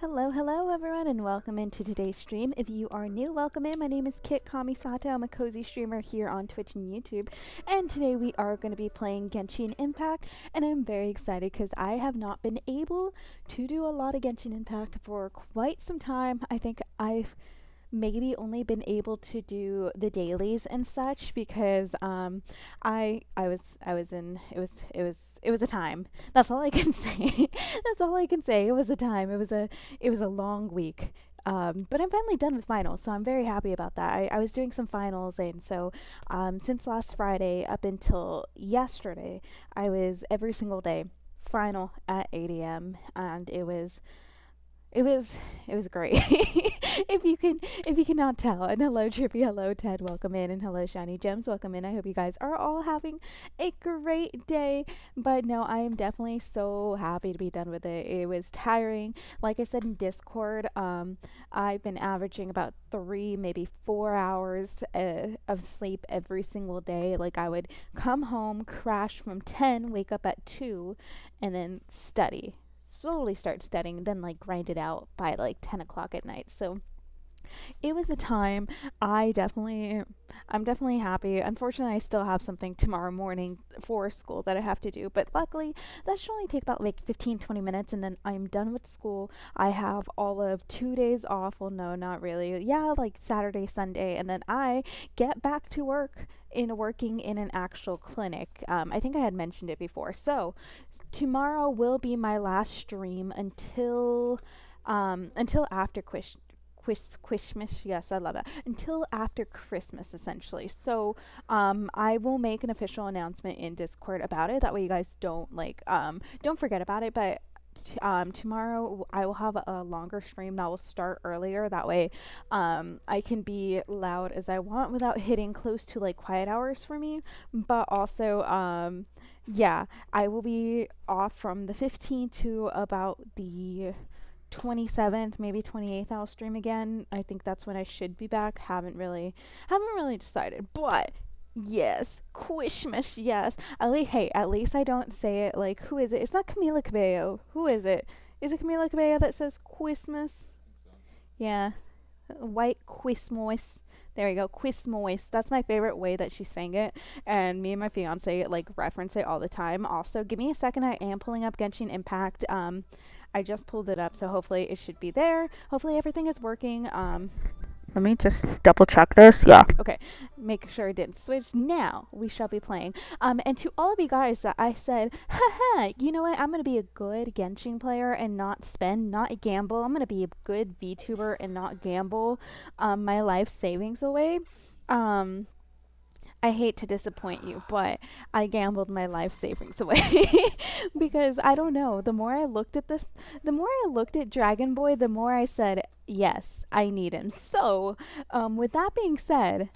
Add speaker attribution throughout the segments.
Speaker 1: Hello everyone, and welcome into today's stream. If you are new, welcome in. My name is Kit Kamisato. I'm a cozy streamer here on Twitch and YouTube, and today we are going to be playing Genshin Impact, and I'm very excited because I have not been able to do a lot of Genshin Impact for quite some time. I think I've maybe only been able to do the dailies and such because I was in it was a time. That's all I can say. That's all I can say. It was a time. It was a long week. But I'm finally done with finals, so I'm very happy about that. I was doing some finals, and so since last Friday up until yesterday, I was every single day final at 8 a.m. and it was it was great. If you cannot tell. And hello Trippy, hello Ted, welcome in, and hello Shiny Gems, welcome in. I hope you guys are all having a great day. But no, I am definitely so happy to be done with it. It was tiring. Like I said in Discord, I've been averaging about 3, maybe 4 hours of sleep every single day. Like I would come home, crash from 10, wake up at 2, and then slowly start studying, then like grind it out by like 10 o'clock at night. So it was a time. I'm definitely happy. Unfortunately, I still have something tomorrow morning for school that I have to do, but luckily that should only take about like 15-20 minutes, and then I'm done with school. I have all of 2 days off. Well, no, not really. Yeah, like Saturday, Sunday, and then I get back to working in an actual clinic. I think I had mentioned it before. So tomorrow will be my last stream until after Christmas. Yes, I love that. Until after Christmas, essentially. So, I will make an official announcement in Discord about it. That way, you guys don't forget about it. But tomorrow I will have a longer stream that will start earlier. That way, I can be loud as I want without hitting close to like quiet hours for me. But also, yeah, I will be off from the 15th to about the 27th, maybe 28th. I'll stream again. I think that's when I should be back. Haven't really decided, but yes, Christmas, yes. At least I don't say it like, who is it? It's not Camila Cabello. Who is it? Is it Camila Cabello that says Christmas? Yeah, White Quismois. There we go, Quismois. That's my favorite way that she sang it, and me and my fiance like reference it all the time. Also, give me a second. I am pulling up Genshin Impact. I just pulled it up, so hopefully it should be there. Hopefully everything is working. Let me just double check this. Yeah. Okay. Make sure it didn't switch. Now we shall be playing. And to all of you guys that I said, haha, you know what? I'm gonna be a good Genshin player and not spend, not gamble. I'm gonna be a good VTuber and not gamble my life savings away. Um, I hate to disappoint you, but I gambled my life savings away because I don't know. The more I looked at Dragon Boy, the more I said, yes, I need him. So, with that being said,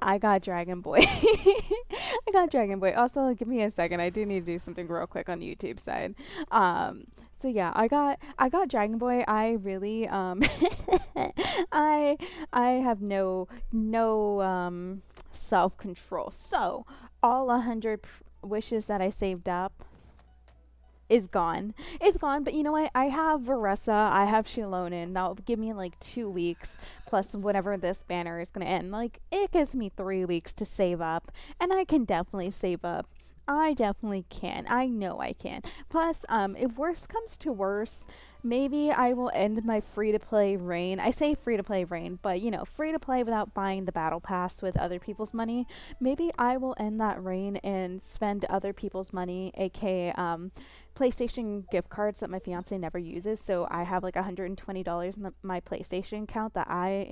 Speaker 1: I got Dragon Boy. I got Dragon Boy. Also, give me a second. I do need to do something real quick on YouTube side. So yeah, I got Dragon Boy. I really I I have no self control. So all 100 wishes that I saved up is gone. It's gone, but you know what? I have Varessa, I have Shilonen. That'll give me like 2 weeks plus whatever this banner is gonna end. Like, it gives me 3 weeks to save up, and I can definitely save up. I definitely can. I know I can. Plus, if worst comes to worst, maybe I will end my free to play reign. I say free to play reign, but you know, free to play without buying the battle pass with other people's money. Maybe I will end that reign and spend other people's money, aka PlayStation gift cards that my fiance never uses. So I have like $120 in my PlayStation account that I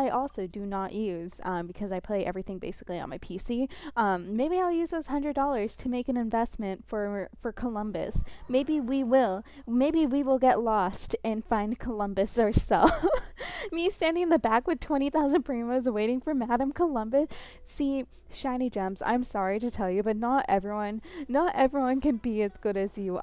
Speaker 1: also do not use because I play everything basically on my PC. Maybe I'll use those $100 to make an investment for Columbus. Maybe we will. Maybe we will get lost and find Columbus ourselves. Me standing in the back with 20,000 primos waiting for Madame Columbus. See, Shiny Gems, I'm sorry to tell you, but not everyone can be as good as you.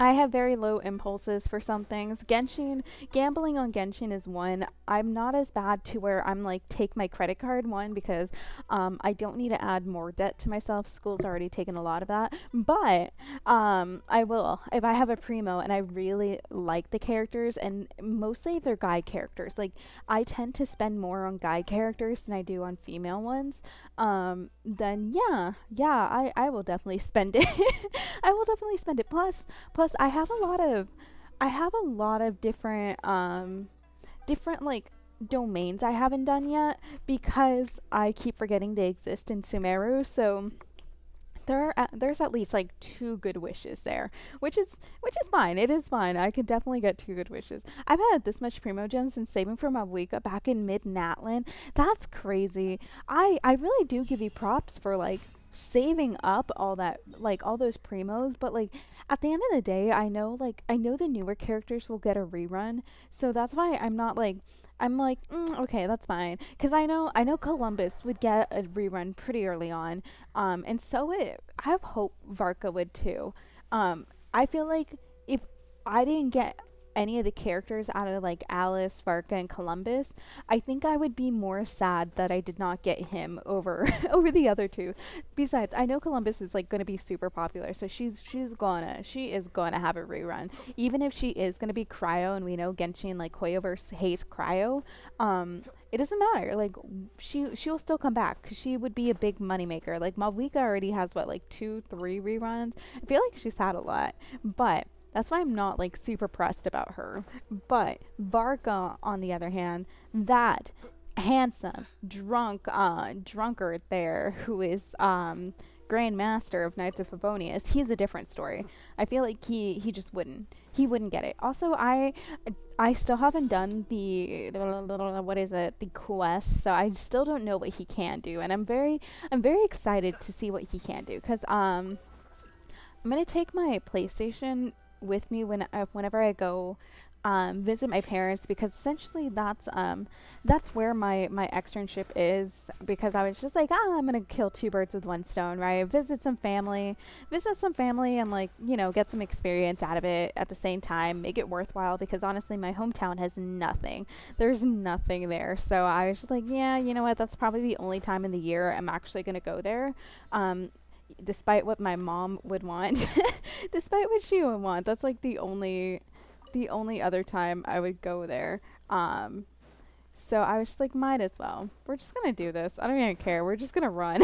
Speaker 1: I have very low impulses for some things. Gambling on Genshin is one. I'm not as bad to where I'm like, take my credit card, one, because I don't need to add more debt to myself. School's already taken a lot of that. But I will, if I have a primo and I really like the characters, and mostly if they're guy characters. Like, I tend to spend more on guy characters than I do on female ones. Then I will definitely spend it. I will definitely spend it. Plus, I have a lot of different like domains I haven't done yet because I keep forgetting they exist in Sumeru. So there's at least like two good wishes there, which is fine. It is fine. I can definitely get two good wishes. I've had this much primo gems since saving for my Wika back in mid Natlin. That's crazy. I really do give you props for like saving up all that, like all those primos, but like at the end of the day, I know the newer characters will get a rerun, so that's why I'm not like, I'm like, okay, that's fine, because I know Columbus would get a rerun pretty early on, and so I have hope Varka would too. I feel like if I didn't get any of the characters out of like Alice, Varka, and Columbus, I think I would be more sad that I did not get him over over the other two. Besides, I know Columbus is like going to be super popular, so she is gonna have a rerun, even if she is gonna be Cryo, and we know Genshin like Hoyoverse hates Cryo. It doesn't matter. Like she'll still come back because she would be a big moneymaker. Like Malvika already has what, like 2, 3 reruns. I feel like she's had a lot, but that's why I'm not like super pressed about her. But Varka, on the other hand, that handsome drunkard there who is Grand Master of Knights of Favonius, he's a different story. I feel like he just wouldn't get it. Also, I still haven't done the what is it, the quest, so I still don't know what he can do, and I'm very excited to see what he can do, because I'm gonna take my PlayStation with me whenever I go visit my parents, because essentially that's where my externship is, because I was just like, I'm gonna kill two birds with one stone, right? Visit some family, and like, you know, get some experience out of it at the same time, make it worthwhile, because honestly my hometown has nothing. There's nothing there, so I was just like, yeah, you know what, that's probably the only time in the year I'm actually gonna go there. Despite what my mom would want, despite what she would want, that's like the only other time I would go there. So I was just like, might as well. We're just gonna do this. I don't even care. We're just gonna run.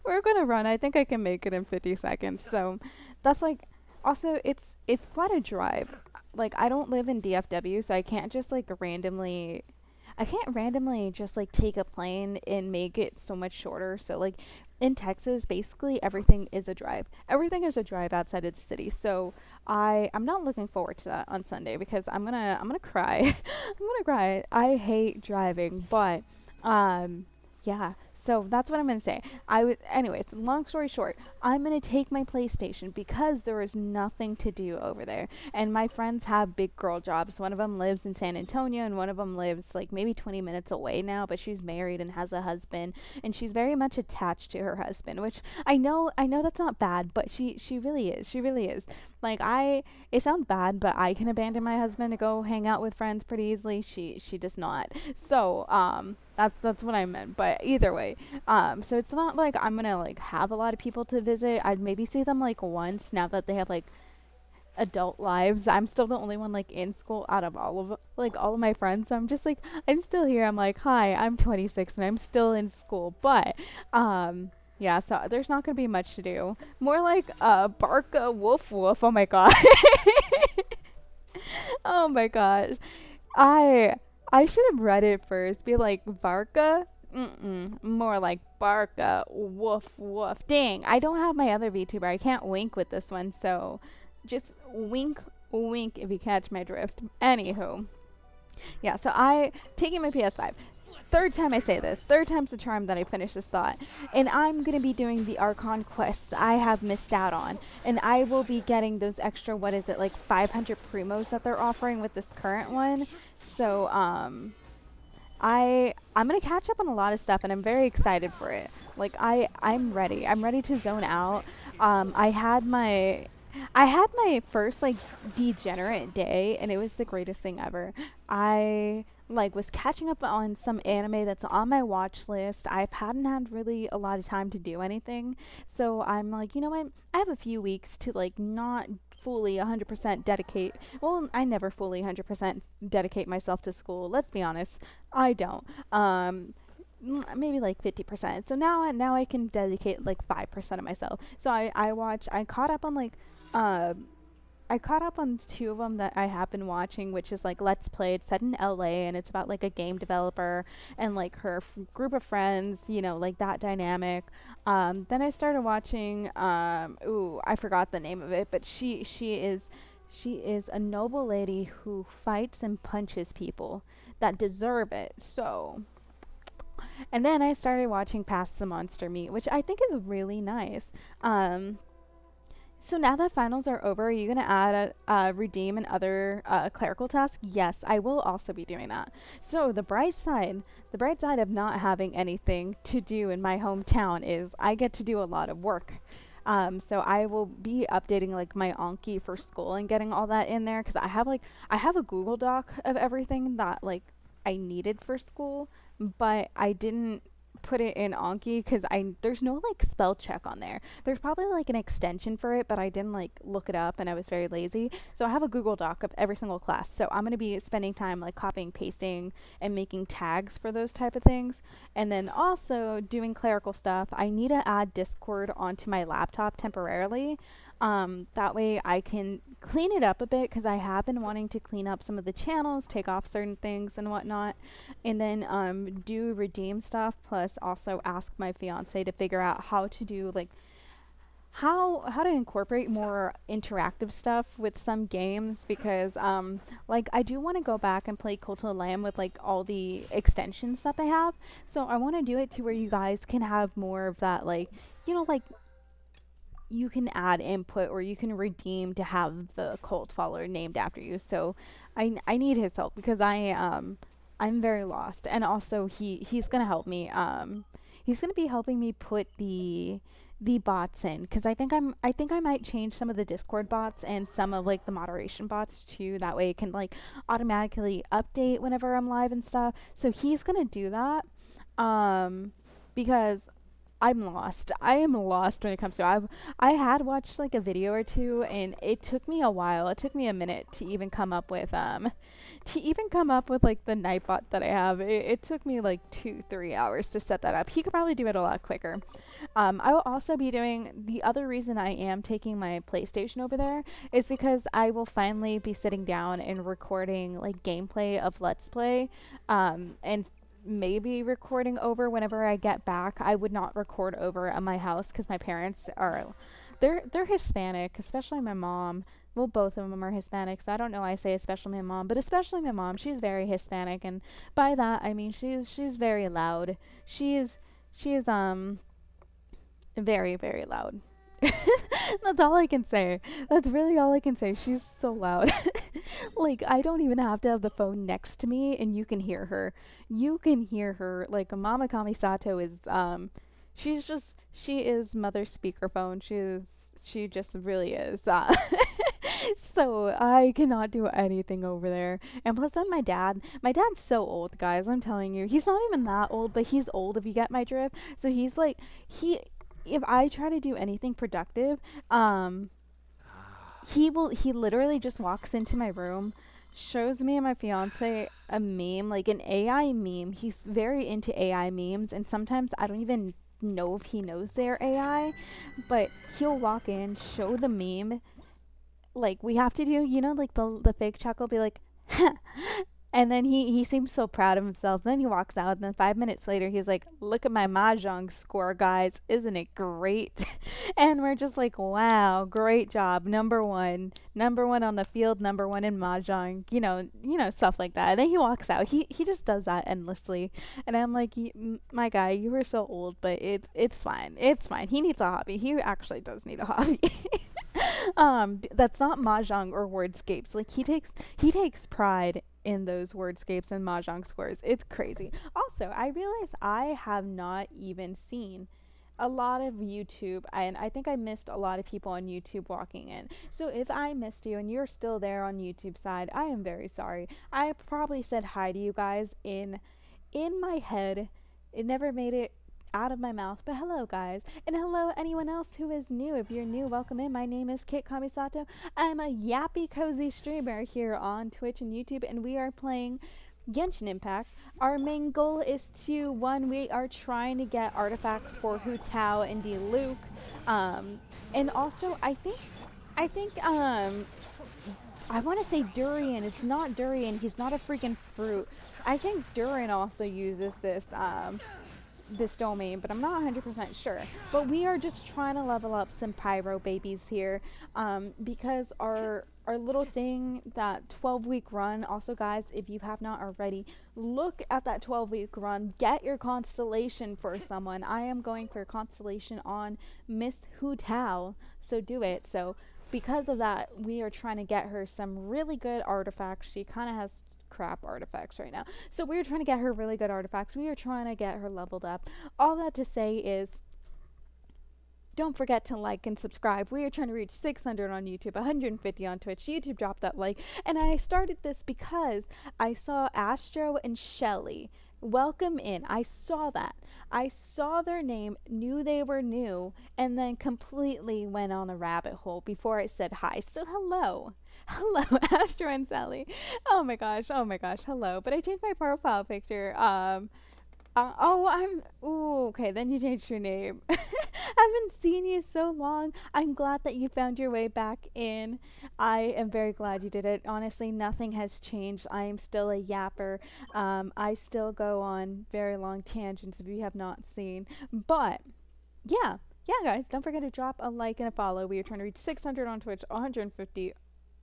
Speaker 1: We're gonna run. I think I can make it in 50 seconds. So that's like, also it's quite a drive. Like, I don't live in DFW, so I can't randomly just like take a plane and make it so much shorter. So like in Texas, basically everything is a drive. Everything is a drive outside of the city. So I'm not looking forward to that on Sunday, because I'm gonna cry. I'm gonna cry. I hate driving, but yeah, so that's what I'm gonna say. Anyways, long story short, I'm gonna take my PlayStation because there is nothing to do over there. And my friends have big girl jobs. One of them lives in San Antonio, and one of them lives like maybe 20 minutes away now, but she's married and has a husband, and she's very much attached to her husband, which I know that's not bad, but she really is. She really is. Like, it sounds bad, but I can abandon my husband to go hang out with friends pretty easily. She does not. So, that's what I meant. But either way, so it's not like I'm gonna like have a lot of people to visit. I'd maybe see them like once now that they have like adult lives. I'm still the only one like in school out of all of my friends. So I'm just like, I'm still here. I'm like, hi, I'm 26 and I'm still in school. But yeah, so there's not gonna be much to do. More like Barca woof woof. Oh my god. Oh my gosh. I should have read it first. Be like Varka. More like Barca woof woof. Dang, I don't have my other VTuber. I can't wink with this one, so just wink wink if you catch my drift. Anywho. Yeah, so I taking my PS5. Third time I say this. Third time's the charm that I finish this thought. And I'm going to be doing the Archon quests I have missed out on. And I will be getting those extra, what is it, like 500 primos that they're offering with this current one. So, I'm going to catch up on a lot of stuff, and I'm very excited for it. Like, I'm ready. I'm ready to zone out. I had my first like degenerate day and it was the greatest thing ever. I like was catching up on some anime that's on my watch list. I hadn't had really a lot of time to do anything. So I'm like, you know what? I have a few weeks to like not fully 100% dedicate. Well, I never fully 100% dedicate myself to school. Let's be honest. I don't. Maybe like 50%. So now I can dedicate like 5% of myself. So I caught up on like uh I caught up on two of them that I have been watching, which is like Let's Play. It's set in LA and it's about like a game developer and like her group of friends, you know, like that dynamic. Then I started watching ooh, I forgot the name of it, but she is a noble lady who fights and punches people that deserve it. So, and then I started watching Past the Monster Meat, which I think is really nice. Um, so now that finals are over, are you gonna add redeem and other clerical tasks? Yes, I will also be doing that. So the bright side of not having anything to do in my hometown is I get to do a lot of work. So I will be updating like my Anki for school and getting all that in there because I have a Google Doc of everything that like I needed for school, but I didn't put it in Anki because I there's no like spell check on there. There's probably like an extension for it, but I didn't like look it up and I was very lazy. So I have a Google Doc of every single class. So I'm gonna be spending time like copying, pasting, and making tags for those type of things. And then also doing clerical stuff. I need to add Discord onto my laptop temporarily. That way I can clean it up a bit because I have been wanting to clean up some of the channels, take off certain things and whatnot, and then do redeem stuff. Plus, also ask my fiance to figure out how to do like how to incorporate more interactive stuff with some games because like I do want to go back and play Cult of the Lamb with like all the extensions that they have. So I want to do it to where you guys can have more of that like like you can add input or you can redeem to have the cult follower named after you. So I need his help because I'm very lost. And also he's going to help me. He's going to be helping me put the bots in cuz I think I might change some of the Discord bots and some of like the moderation bots too. That way it can like automatically update whenever I'm live and stuff. So he's going to do that. Because I'm lost. I am lost when it comes to I had watched like a video or two and it took me a while. It took me a minute to even come up with like the nightbot that I have. It took me like 2-3 hours to set that up. He could probably do it a lot quicker. I will also be doing the other reason I am taking my PlayStation over there is because I will finally be sitting down and recording like gameplay of Let's Play and maybe recording over whenever I get back. I would not record over at my house because my parents are they're Hispanic, especially my mom. Well, both of them are Hispanic, so I don't know why I say especially my mom, but especially my mom. She's very Hispanic, and by that I mean she's very loud. She is very very loud. That's all I can say. That's really all I can say. She's so loud. Like I don't even have to have the phone next to me and you can hear her. You can hear her. Like Mama Kamisato is she is mother speakerphone. She just really is. So I cannot do anything over there. And plus then my dad's so old, guys. I'm telling you. He's not even that old, but he's old if you get my drift. So he's like he if I try to do anything productive, he literally just walks into my room, shows me and my fiance a meme, like an AI meme. He's very into AI memes and sometimes I don't even know if he knows they're AI, but he'll walk in, show the meme, like we have to do, like the fake chuckle, be like, and then he seems so proud of himself. Then he walks out, and then 5 minutes later, he's like, "Look at my mahjong score, guys! Isn't it great?" And we're just like, "Wow, great job, number one on the field, number one in mahjong." Stuff like that. And then he walks out. He just does that endlessly, and I'm like, "My guy, you were so old, but it's fine. It's fine. He needs a hobby. He actually does need a hobby." That's not mahjong or wordscapes. Like he takes pride in those wordscapes and mahjong scores. It's crazy. Also, I realize I have not even seen a lot of YouTube, and I think I missed a lot of people on YouTube walking in. So if I missed you and you're still there on YouTube side, I am very sorry. I probably said hi to you guys in my head. It never made it out of my mouth, but hello guys, and hello anyone else who is new. If you're new, welcome in. My name is Kit Kamisato. I'm a yappy cozy streamer here on Twitch and YouTube, and we are playing Genshin Impact. Our main goal is to, one, we are trying to get artifacts for Hu Tao and Diluc, and also I want to say durian. It's not durian. He's not a freaking fruit. I think durian also uses this domain, but I'm not 100% sure. But we are just trying to level up some pyro babies here, because our little thing, that 12-week run. Also, guys, if you have not already, look at that 12-week run. Get your constellation for someone. I am going for a constellation on Miss Hu Tao, so do it. So because of that, we are trying to get her some really good artifacts. She kind of has crap artifacts right now, so we're trying to get her really good artifacts. We are trying to get her leveled up. All that to say is, don't forget to like and subscribe. We are trying to reach 600 on YouTube, 150 on Twitch. YouTube dropped that like, and I started this because I saw Astro and Shelly. Welcome in. I saw that. I saw their name, knew they were new, and then completely went on a rabbit hole before I said hi. So hello. Hello, Astro and Sally. Oh my gosh, hello. But I changed my profile picture. Ooh, okay, then you changed your name. Haven't seen you so long. I'm glad that you found your way back in. I am very glad you did it. Honestly, nothing has changed. I am still a yapper. I still go on very long tangents if you have not seen. But, yeah, guys, don't forget to drop a like and a follow. We are trying to reach 600 on Twitch, 150.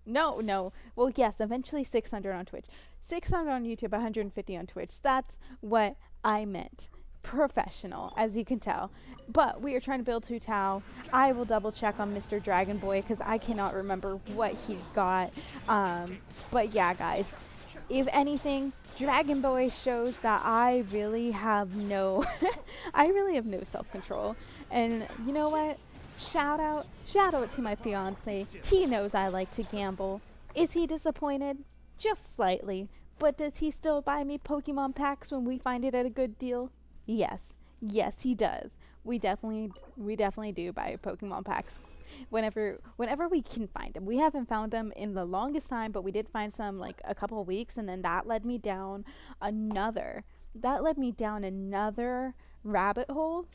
Speaker 1: No. Well, yes, eventually 600 on Twitch. 600 on YouTube, 150 on Twitch. That's what I meant. Professional, as you can tell. But we are trying to build Hu Tao. I will double check on Mr. Dragon Boy because I cannot remember what he got. But yeah, guys, if anything, Dragon Boy shows that I really have no self-control. And you know what? Shout out to my fiance. He knows I like to gamble. Is he disappointed? Just slightly. But does he still buy me Pokemon packs when we find it at a good deal? Yes, he does. We definitely do buy Pokemon packs whenever we can find them. We haven't found them in the longest time, but we did find some like a couple of weeks, and then that led me down another rabbit hole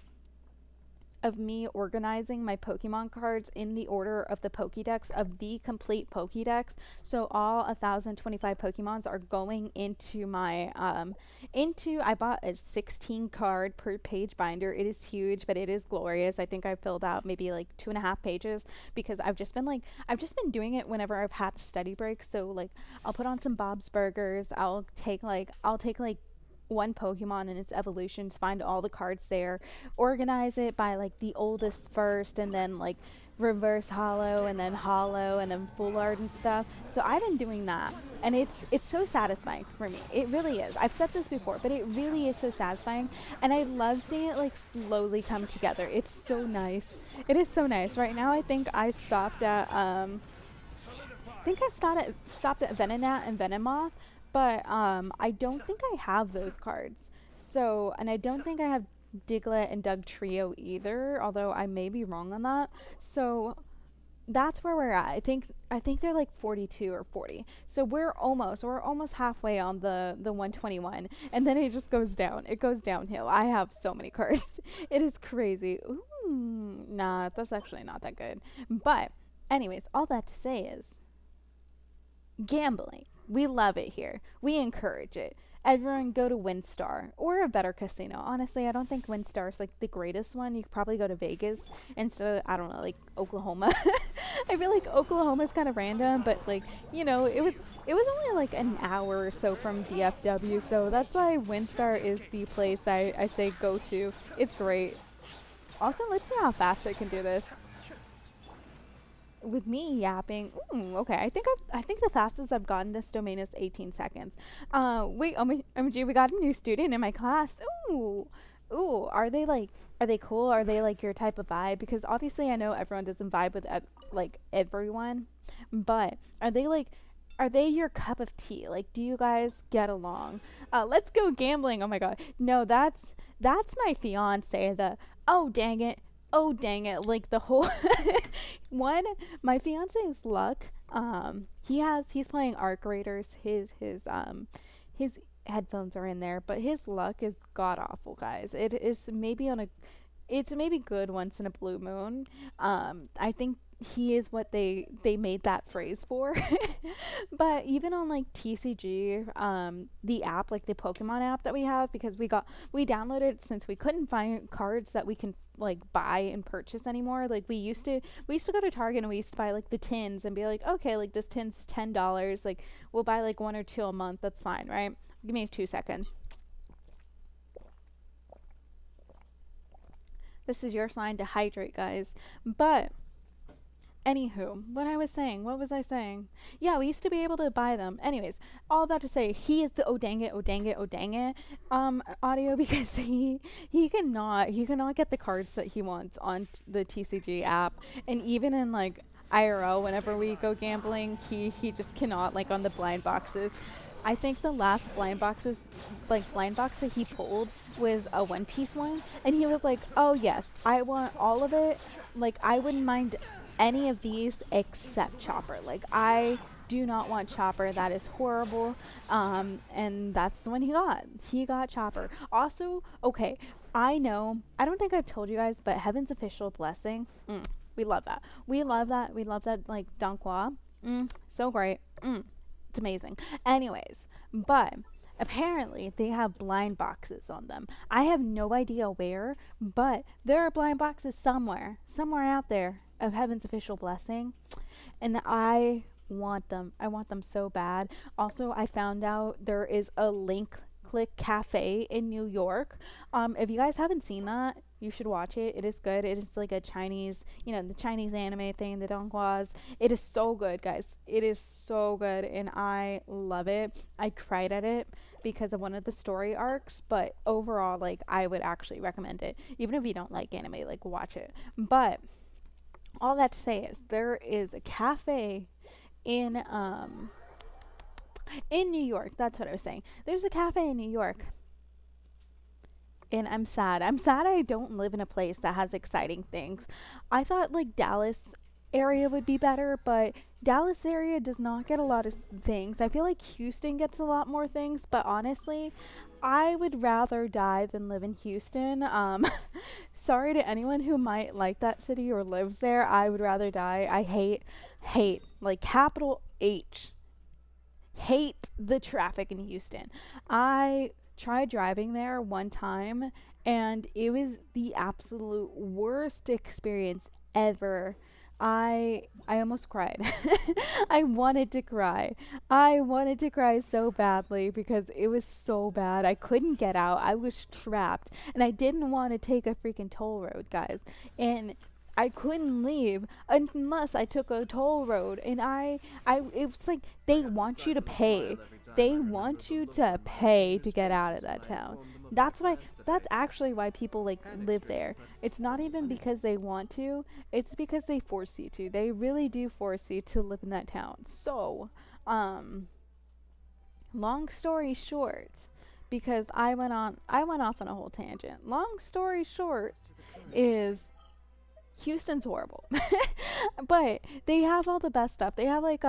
Speaker 1: of me organizing my Pokemon cards in the order of the Pokédex, of the complete Pokédex. So all 1,025 Pokemons are going into my I bought a 16 card per page binder. It is huge, but it is glorious. I think I filled out maybe like 2.5 pages because I've just been doing it whenever I've had study breaks. So like I'll put on some Bob's Burgers. I'll take like one Pokemon and its evolutions, find all the cards there, organize it by like the oldest first, and then like reverse holo, and then full art and stuff. So I've been doing that, and it's so satisfying for me. It really is. I've said this before, but it really is so satisfying, and I love seeing it like slowly come together. It's so nice. It is so nice. Right now I think I stopped at Venonat and Venomoth. But I don't think I have those cards. So, and I don't think I have Diglett and Dugtrio either, although I may be wrong on that. So that's where we're at. I think they're like 42 or 40. So we're almost halfway on the 121, and then it just goes down. It goes downhill. I have so many cards. It is crazy. Ooh, nah, that's actually not that good. But anyways, all that to say is gambling. We love it here. We encourage it. Everyone go to WinStar or a better casino. Honestly, I don't think WinStar is like the greatest one. You could probably go to Vegas instead of, I don't know, like Oklahoma. I feel like Oklahoma is kind of random, but like, you know, it was only like an hour or so from DFW, so that's why WinStar is the place I say go to. It's great. Also, let's see how fast I can do this. With me yapping, okay, I think the fastest I've gotten this domain is 18 seconds. Wait, OMG, we got a new student in my class. Ooh, Ooh, are they cool? Are they like your type of vibe? Because obviously I know everyone doesn't vibe with like everyone, but are they your cup of tea? Like, do you guys get along? Let's go gambling. Oh my god. No, that's my fiance. The oh dang it. Oh dang it. Like the whole one my fiance's luck. He's playing Arc Raiders. His headphones are in there, but his luck is god awful, guys. It's maybe good once in a blue moon. I think he is what they made that phrase for. But even on like TCG, the app, like the Pokemon app that we have, because we downloaded it since we couldn't find cards that we can like buy and purchase anymore. Like we used to go to Target and we used to buy like the tins and be like, okay, like this tin's $10. Like we'll buy like one or two a month. That's fine, right? Give me 2 seconds. This is your sign to hydrate, guys. But anywho, what was I saying? Yeah, we used to be able to buy them. Anyways, all that to say, he is the oh dang it, oh dang it, oh dang it audio because he cannot get the cards that he wants on the TCG app, and even in like IRL whenever we go gambling, he just cannot, like on the blind boxes. I think the last blind box that he pulled was a One Piece one, and he was like, "Oh yes, I want all of it. Like I wouldn't mind any of these except Chopper. Like I do not want Chopper. That is horrible." And that's the one he got. He got Chopper. Also, okay, I know. I don't think I've told you guys, but Heaven's official blessing. We love that. We love that. We love that. Like Donghua. So great. It's amazing. Anyways, but apparently they have blind boxes on them. I have no idea where, but there are blind boxes somewhere out there of Heaven's official blessing, and I want them. I want them so bad. Also, I found out there is a link click cafe in New York. If you guys haven't seen that, you should watch it. It is good. It is like a Chinese, the Chinese anime thing, the donghua. It is so good, guys. It is so good, and I love it. I cried at it because of one of the story arcs, but overall, like, I would actually recommend it. Even if you don't like anime, like, watch it. But all that to say is there is a cafe in New York. That's what I was saying. There's a cafe in New York. And I'm sad. I'm sad I don't live in a place that has exciting things. I thought like Dallas area would be better, but Dallas area does not get a lot of things. I feel like Houston gets a lot more things, but honestly, I would rather die than live in Houston. Sorry to anyone who might like that city or lives there. I would rather die. I hate, like capital H. Hate the traffic in Houston. I tried driving there one time and it was the absolute worst experience ever. I almost cried. I wanted to cry. I wanted to cry so badly because it was so bad. I couldn't get out. I was trapped and I didn't want to take a freaking toll road, guys. And I couldn't leave unless I took a toll road, and it was like they want you to pay. They want you to pay to get out of that town. That's actually why people like live there. It's not even because they want to, it's because they force you to. They really do force you to live in that town. So, long story short, because I went off on a whole tangent. Long story short is Houston's horrible. But they have all the best stuff. They have like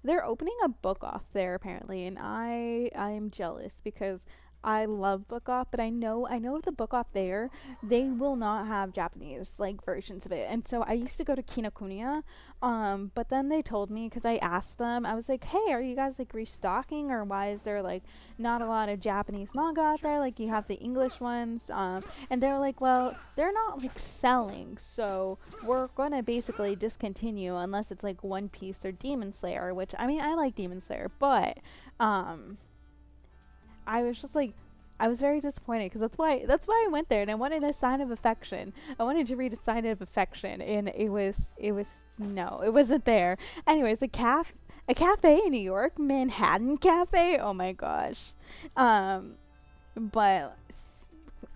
Speaker 1: they're opening a book off there apparently, and I'm jealous because I love book off, but I know the book off there, they will not have Japanese like versions of it. And so I used to go to Kinokuniya, but then they told me, because I asked them, I was like, hey, are you guys like restocking, or why is there like not a lot of Japanese manga out there? Like you have the English ones, and they're like, well, they're not like selling, so we're gonna basically discontinue unless it's like One Piece or Demon Slayer, which I mean I like Demon Slayer, but I was just like, I was very disappointed because that's why I went there, and I wanted a sign of affection. I wanted to read a sign of affection, and it was no, it wasn't there. Anyways, a cafe in New York, Manhattan Cafe. Oh my gosh, but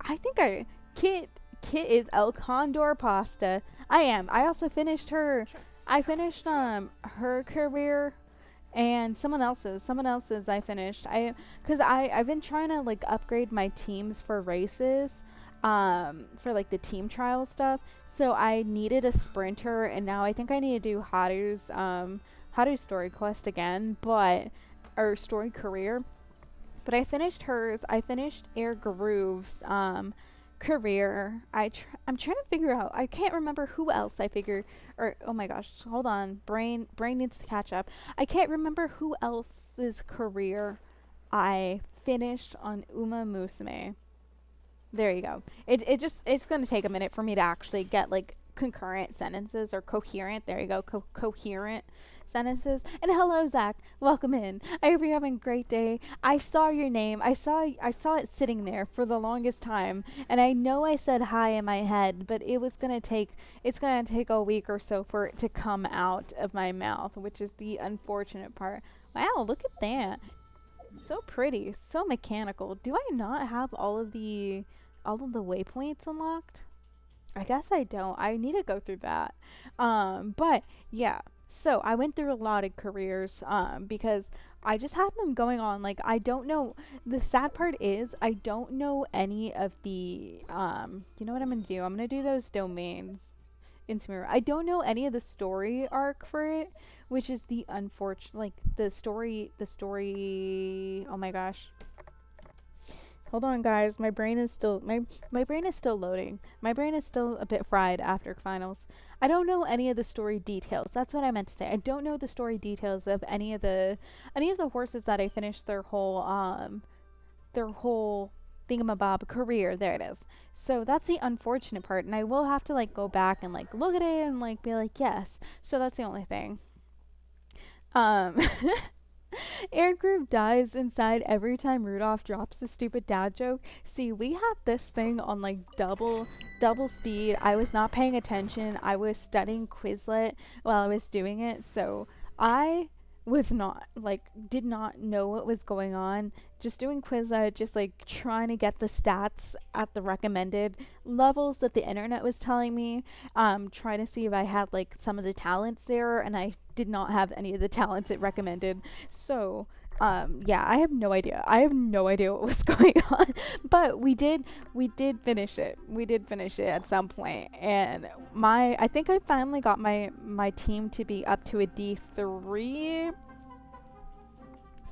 Speaker 1: I think I Kit is El Condor Pasta. I am. I also finished her. I finished her career and someone else's I finished. Cuz I've been trying to like upgrade my teams for races for like the team trial stuff. So I needed a sprinter, and now I think I need to do Haru's story quest again, but or story career. But I finished hers. I finished Air Groove's career. I'm trying to figure out. I can't remember who else I figure. Or oh my gosh, hold on. Brain needs to catch up. I can't remember who else's career I finished on Uma Musume. There you go. It's gonna take a minute for me to actually get like concurrent sentences or coherent. There you go. Coherent sentences. And hello, Zach. Welcome in. I hope you're having a great day. I saw your name. I saw it sitting there for the longest time, and I know I said hi in my head, but it's gonna take a week or so for it to come out of my mouth, which is the unfortunate part. Wow, look at that. So pretty, so mechanical. Do I not have all of the waypoints unlocked? I guess I don't. I need to go through that. But yeah. So I went through a lot of careers because I just had them going on. Like I don't know. The sad part is I don't know any of the. You know what I'm gonna do? I'm gonna do those domains in Sumeru. I don't know any of the story arc for it, which is the unfortunate. Like the story. The story. Oh my gosh. Hold on, guys. My brain is still loading. My brain is still a bit fried after finals. I don't know any of the story details. That's what I meant to say. I don't know the story details of any of the horses that I finished their whole thingamabob career. There it is. So that's the unfortunate part, and I will have to like go back and like look at it and like be like yes. So that's the only thing. Um. Airgroove dies inside every time Rudolph drops the stupid dad joke. See, we had this thing on like double speed. I was not paying attention. I was studying Quizlet while I was doing it, so I was not like did not know what was going on. Just doing Quizlet, just like trying to get the stats at the recommended levels that the internet was telling me. Trying to see if I had like some of the talents there, and I did not have any of the talents it recommended. So yeah, I have no idea. I have no idea what was going on. But we did finish it. We did finish it at some point. And I think I finally got my team to be up to a D3.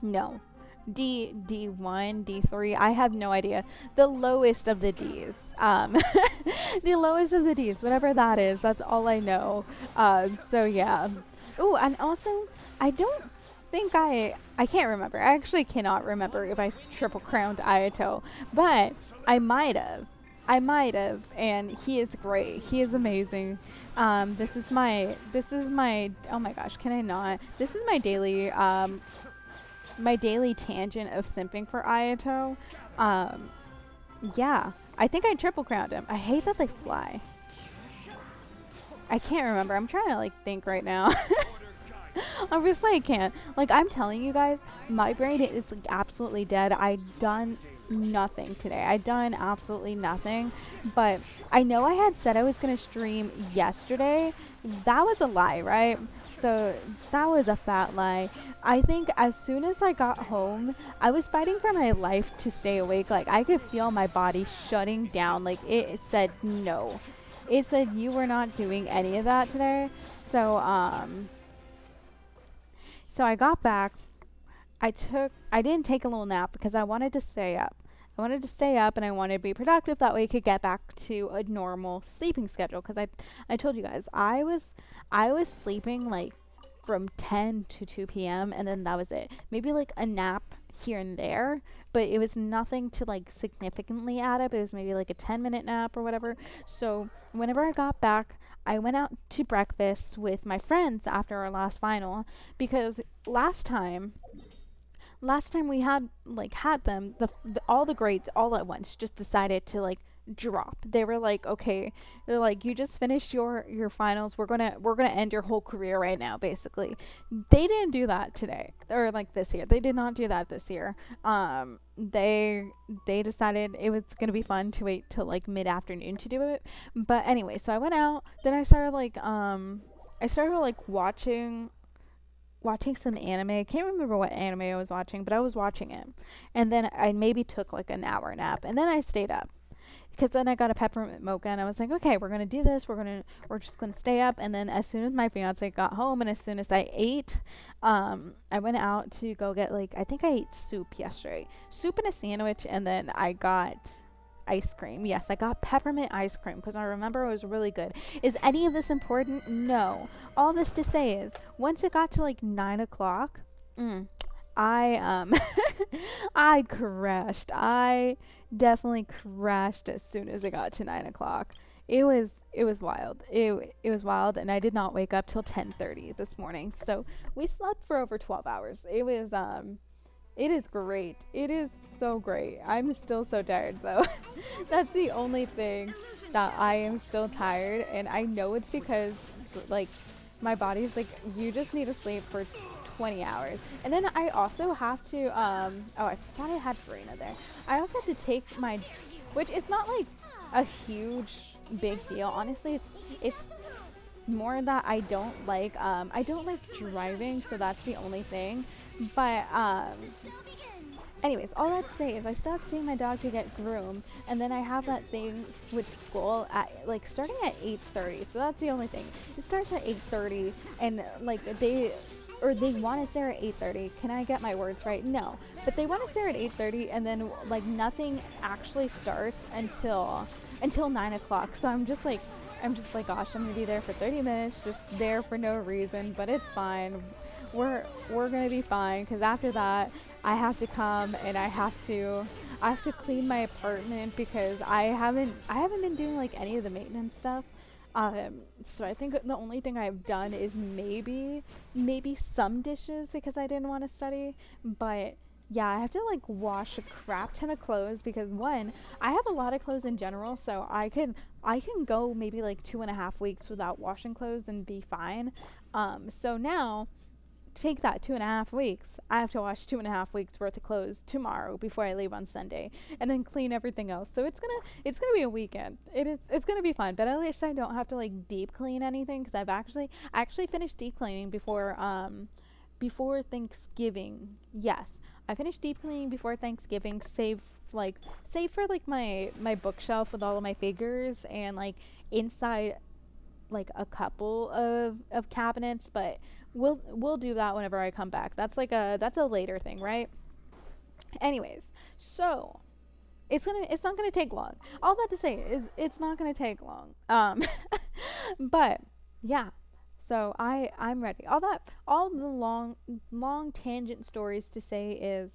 Speaker 1: No. D1, D3. I have no idea. The lowest of the Ds. The lowest of the Ds, whatever that is. That's all I know. So yeah. Ooh, and also I don't think I can't remember. I actually cannot remember if I triple crowned Ayato, but I might have. I might have, and he is great. He is amazing. This is my oh my gosh, can I not? This is my daily tangent of simping for Ayato. Yeah. I think I triple crowned him. I hate that they fly. I can't remember. I'm trying to like think right now. Obviously I can't. Like I'm telling you guys, my brain is like absolutely dead. I done nothing today. I done absolutely nothing. But I know I had said I was gonna stream yesterday. That was a lie, right? So that was a fat lie. I think as soon as I got home, I was fighting for my life to stay awake. Like I could feel my body shutting down. Like it said no. It said you were not doing any of that today. So I got back. I didn't take a little nap because I wanted to stay up. I wanted to stay up and I wanted to be productive. That way I could get back to a normal sleeping schedule. Because I told you guys, I was sleeping like from 10 to 2 p.m. and then that was it. Maybe like a nap here and there, but it was nothing to like significantly add up. It was maybe like a 10-minute nap or whatever. So whenever I got back, I went out to breakfast with my friends after our last final because last time we had them, all the grades all at once just decided to like drop. They were like, okay, they're like, you just finished your finals. We're gonna end your whole career right now, basically. They didn't do that today or like this year. They did not do that this year. They decided it was gonna be fun to wait till like mid afternoon to do it. But anyway, so I went out. Then I started like watching some anime. I can't remember what anime I was watching, but I was watching it. And then I maybe took like an hour nap, and then I stayed up because then I got a peppermint mocha, and I was like, okay, we're gonna do this. We're just gonna stay up. And then as soon as my fiance got home, and as soon as I ate, I went out to go get like I think I ate soup yesterday, soup and a sandwich, and then I got ice cream. Yes, I got peppermint ice cream because I remember it was really good. Is any of this important? No. All this to say is, once it got to like 9 o'clock, I I crashed. I definitely crashed as soon as it got to 9 o'clock. It was wild. It was wild, and I did not wake up till 10:30 this morning. So we slept for over 12 hours. It is great. It is so great. I'm still so tired though. That's the only thing that I am still tired, and I know it's because like my body's like you just need to sleep for 20 hours. And then I also have to oh, I thought I had Farina there. I also have to take my, which is not like a huge big deal. Honestly, it's more that I don't like driving, so that's the only thing. But anyways, all that to say is I still have to take my dog to get groomed, and then I have that thing with school at like starting at 8:30. So that's the only thing. It starts at 8:30, and like they want us there at 8:30. Can I get my words right? No, but they want us there at 8:30, and then like nothing actually starts until 9 o'clock. So I'm just like, gosh, I'm gonna be there for 30 minutes, just there for no reason. But it's fine. We're gonna be fine because after that I have to come and I have to clean my apartment because I haven't been doing like any of the maintenance stuff. So I think the only thing I've done is maybe some dishes because I didn't want to study, but yeah, I have to like wash a crap ton of clothes because one, I have a lot of clothes in general, so I can go maybe like 2.5 weeks without washing clothes and be fine. So now take that 2.5 weeks. I have to wash 2.5 weeks worth of clothes tomorrow before I leave on Sunday, and then clean everything else. So it's gonna be a weekend. It's gonna be fun, but at least I don't have to like deep clean anything because I actually finished deep cleaning before Thanksgiving. Yes, I finished deep cleaning before Thanksgiving. Save for like my bookshelf with all of my figures and like inside like a couple of cabinets, but we'll do that whenever I come back. That's a later thing, right? Anyways, so it's not gonna take long. All that to say is it's not gonna take long. But yeah. So I'm ready. All the long tangent stories to say is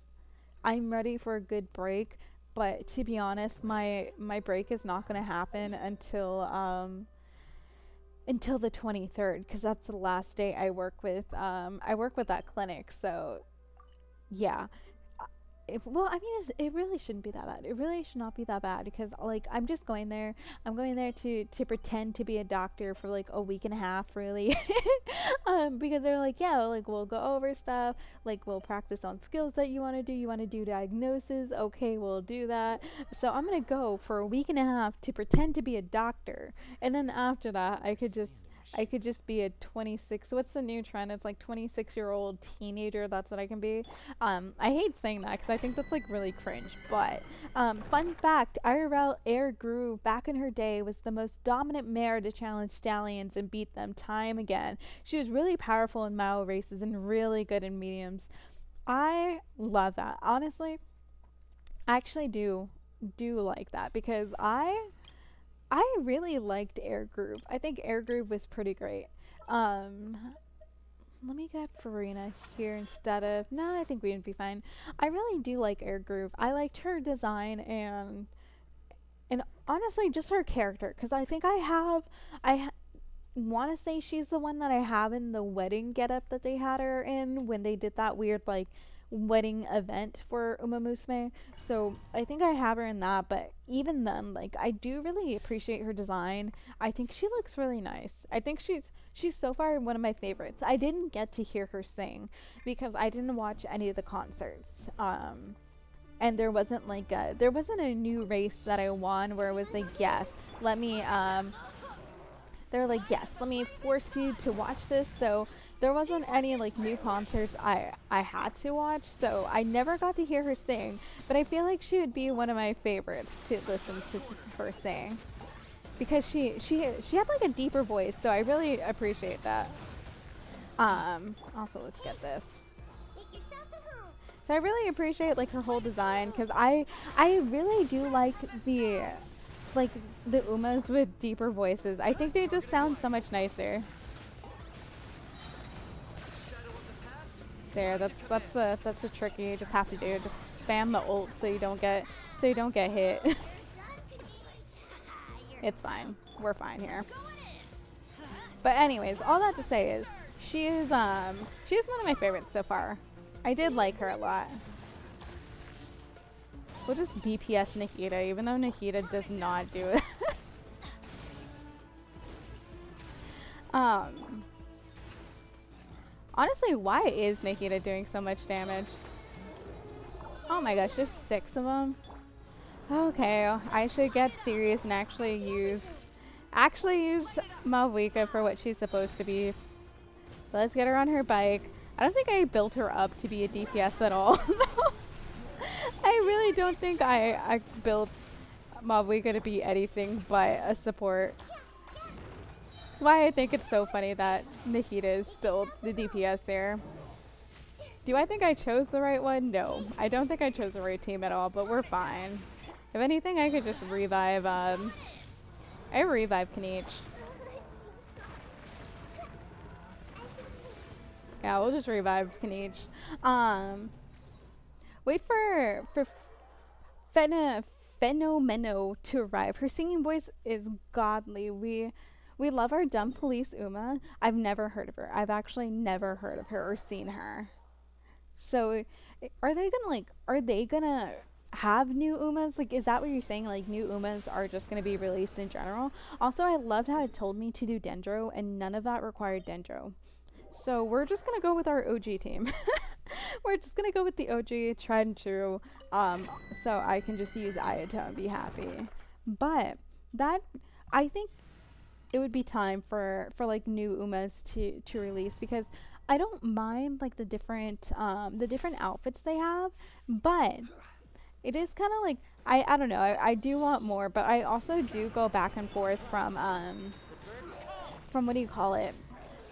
Speaker 1: I'm ready for a good break. But to be honest, my break is not gonna happen until the 23rd because that's the last day I work with that clinic. So yeah, well, I mean, it really shouldn't be that bad. It really should not be that bad because like I'm just going there. I'm going there to pretend to be a doctor for like a week and a half, really. Because they're like, yeah, like we'll go over stuff, like we'll practice on skills that you want to do. You want to do diagnosis, okay, we'll do that. So I'm gonna go for a week and a half to pretend to be a doctor, and then after that, I could just be a 26. What's the new trend? It's like 26-year-old teenager. That's what I can be. I hate saying that because I think that's like really cringe. But fun fact: IRL Air Groove back in her day was the most dominant mare to challenge stallions and beat them time again. She was really powerful in mile races and really good in mediums. I love that. Honestly, I actually do like that because I really liked Air Groove. I think Air Groove was pretty great. Um, Let me get Farina here instead of. No, I think we'd be fine. I really do like Air Groove. I liked her design and honestly just her character because I think want to say she's the one that I have in the wedding getup that they had her in when they did that weird like wedding event for Uma Musume. So I think I have her in that, but even then, like, I do really appreciate her design. I think she looks really nice. I think she's so far one of my favorites. I didn't get to hear her sing because I didn't watch any of the concerts. And there wasn't like there wasn't a new race that I won where it was like, yes, let me they're like, yes, let me force you to watch this. So there wasn't any like new concerts I had to watch, so I never got to hear her sing, but I feel like she would be one of my favorites to listen to her sing because she had like a deeper voice, so I really appreciate that. Also, let's get this. So I really appreciate like her whole design because I really do like the Umas with deeper voices. I think they just sound so much nicer. There, that's the trick you just have to do. Just spam the ult so you don't get hit. It's fine. We're fine here. But anyways, all that to say is she is one of my favorites so far. I did like her a lot. We'll just DPS Nikita, even though Nikita does not do it. Honestly, why is Nikita doing so much damage? Oh my gosh, there's 6 of them. Okay, I should get serious and actually use Malvika for what she's supposed to be. Let's get her on her bike. I don't think I built her up to be a DPS at all. I really don't think I built Malvika to be anything but a support. That's why I think it's so funny that Nikita is still the DPS there. Do I think I chose the right one? No. I don't think I chose the right team at all, but we're fine. If anything, I could just revive, I revive Kaniche. Yeah, we'll just revive Kaniche. Wait for Phenomeno to arrive. Her singing voice is godly. We love our dumb police Uma. I've never heard of her. I've actually never heard of her or seen her. So, are they gonna have new Umas? Like, is that what you're saying? Like, new Umas are just gonna be released in general? Also, I loved how it told me to do Dendro, and none of that required Dendro. So we're just gonna go with our OG team. We're just gonna go with the OG, tried and true. So I can just use Ayato and be happy. But that, I think it would be time for like new Umas to release, because I don't mind like the different outfits they have, but it is kind of like I don't know, I do want more, but I also do go back and forth from what do you call it?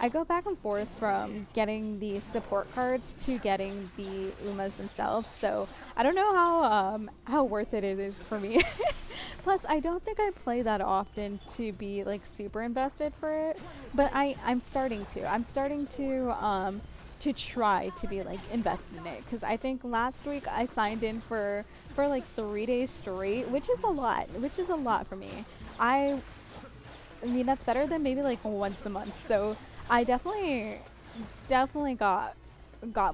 Speaker 1: I go back and forth from getting the support cards to getting the Umas themselves, so I don't know how worth it is for me. Plus, I don't think I play that often to be like super invested for it, but I'm starting to. I'm starting to try to be like invested in it, because I think last week I signed in for like 3 days straight, which is a lot for me. I mean, that's better than maybe like once a month. So I definitely got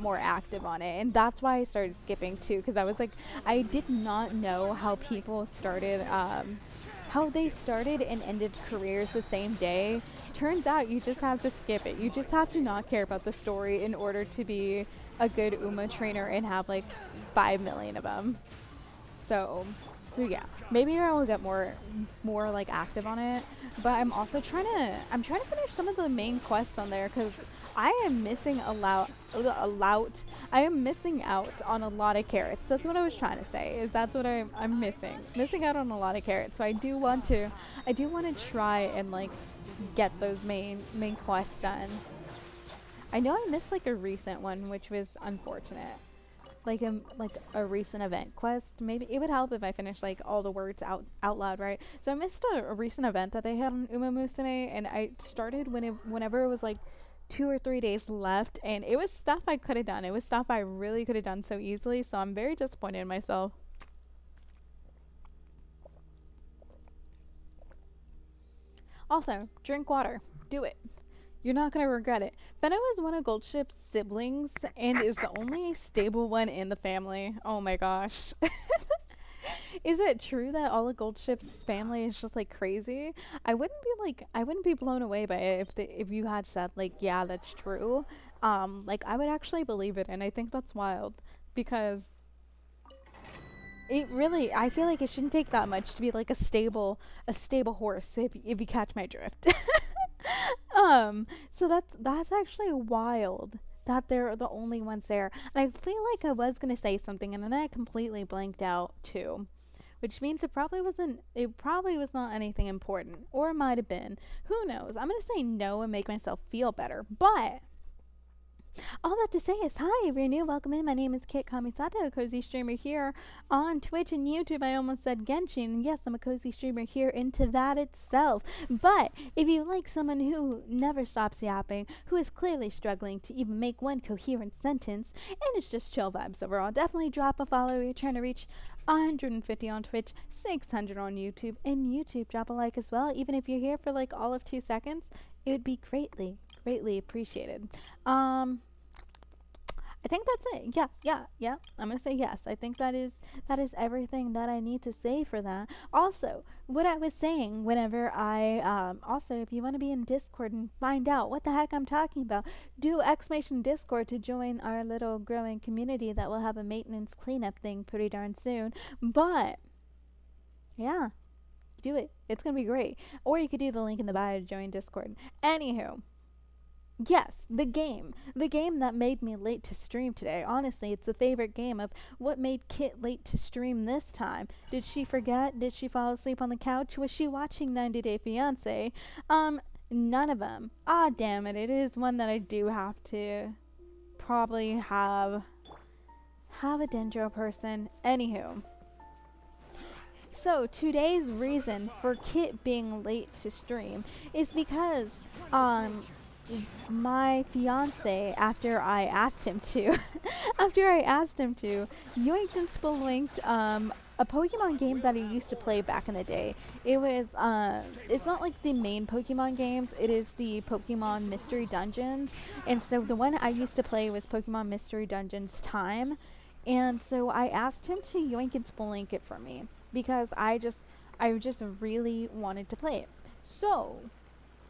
Speaker 1: more active on it, and that's why I started skipping too, because I was like, I did not know how people started how they started and ended careers the same day. Turns out you just have to skip it. You just have to not care about the story in order to be a good Uma trainer and have like 5 million of them. So yeah, maybe I will get more like active on it. But I'm also trying to finish some of the main quests on there, because I am missing I am missing out on a lot of carrots. That's what I was trying to say. Is that's what I'm missing out on a lot of carrots. So I do want to try and like get those main quests done. I know I missed like a recent one, which was unfortunate. Like a recent event quest. Maybe it would help if I finished like all the words out loud, right? So I missed a recent event that they had on Uma Musume, and I started whenever it was like 2 or 3 days left, and it was stuff I could have done. It was stuff I really could have done so easily, so I'm very disappointed in myself. Also, drink water. Do it. You're not gonna regret it. Fenna is one of Goldship's siblings and is the only stable one in the family. Oh my gosh. Is it true that all of Goldship's family is just like crazy? I wouldn't be blown away by it if you had said like, yeah, that's true. Like I would actually believe it, and I think that's wild because it really, I feel like it shouldn't take that much to be like a stable horse if you catch my drift. So that's actually wild that they're the only ones there. And I feel like I was gonna say something and then I completely blanked out too. Which means it probably was not anything important. Or it might have been. Who knows? I'm gonna say no and make myself feel better. But all that to say is, hi, if you're new, welcome in. My name is Kit Kamisato, a cozy streamer here on Twitch and YouTube. I almost said Genshin, and yes, I'm a cozy streamer here into that itself. But if you like someone who never stops yapping, who is clearly struggling to even make one coherent sentence, and it's just chill vibes overall, definitely drop a follow. We're trying to reach 150 on Twitch, 600 on YouTube, and YouTube, drop a like as well. Even if you're here for like all of 2 seconds, it would be greatly appreciated. I think that's it. Yeah. I'm gonna say yes. I think that is everything that I need to say for that. Also, what I was saying whenever I also, if you want to be in Discord and find out what the heck I'm talking about, do exclamation Discord to join our little growing community that will have a maintenance cleanup thing pretty darn soon. But yeah, do it. It's gonna be great. Or you could do the link in the bio to join Discord. Anywho. Yes, the game that made me late to stream today. Honestly, it's the favorite game of what made Kit late to stream this time. Did she forget? Did she fall asleep on the couch? Was she watching 90 Day Fiancé? None of them. Ah, damn it. It is one that I do have to probably have a Dendro person. Anywho. So, today's reason for Kit being late to stream is because, my fiance, after I asked him to, yoinked and spelunkied a Pokemon game that he used to play back in the day. It was it's not like the main Pokemon games, it is the Pokemon Mystery Dungeons. And so the one I used to play was Pokemon Mystery Dungeons Time. And so I asked him to yoink and spelunk it for me because I just really wanted to play it. So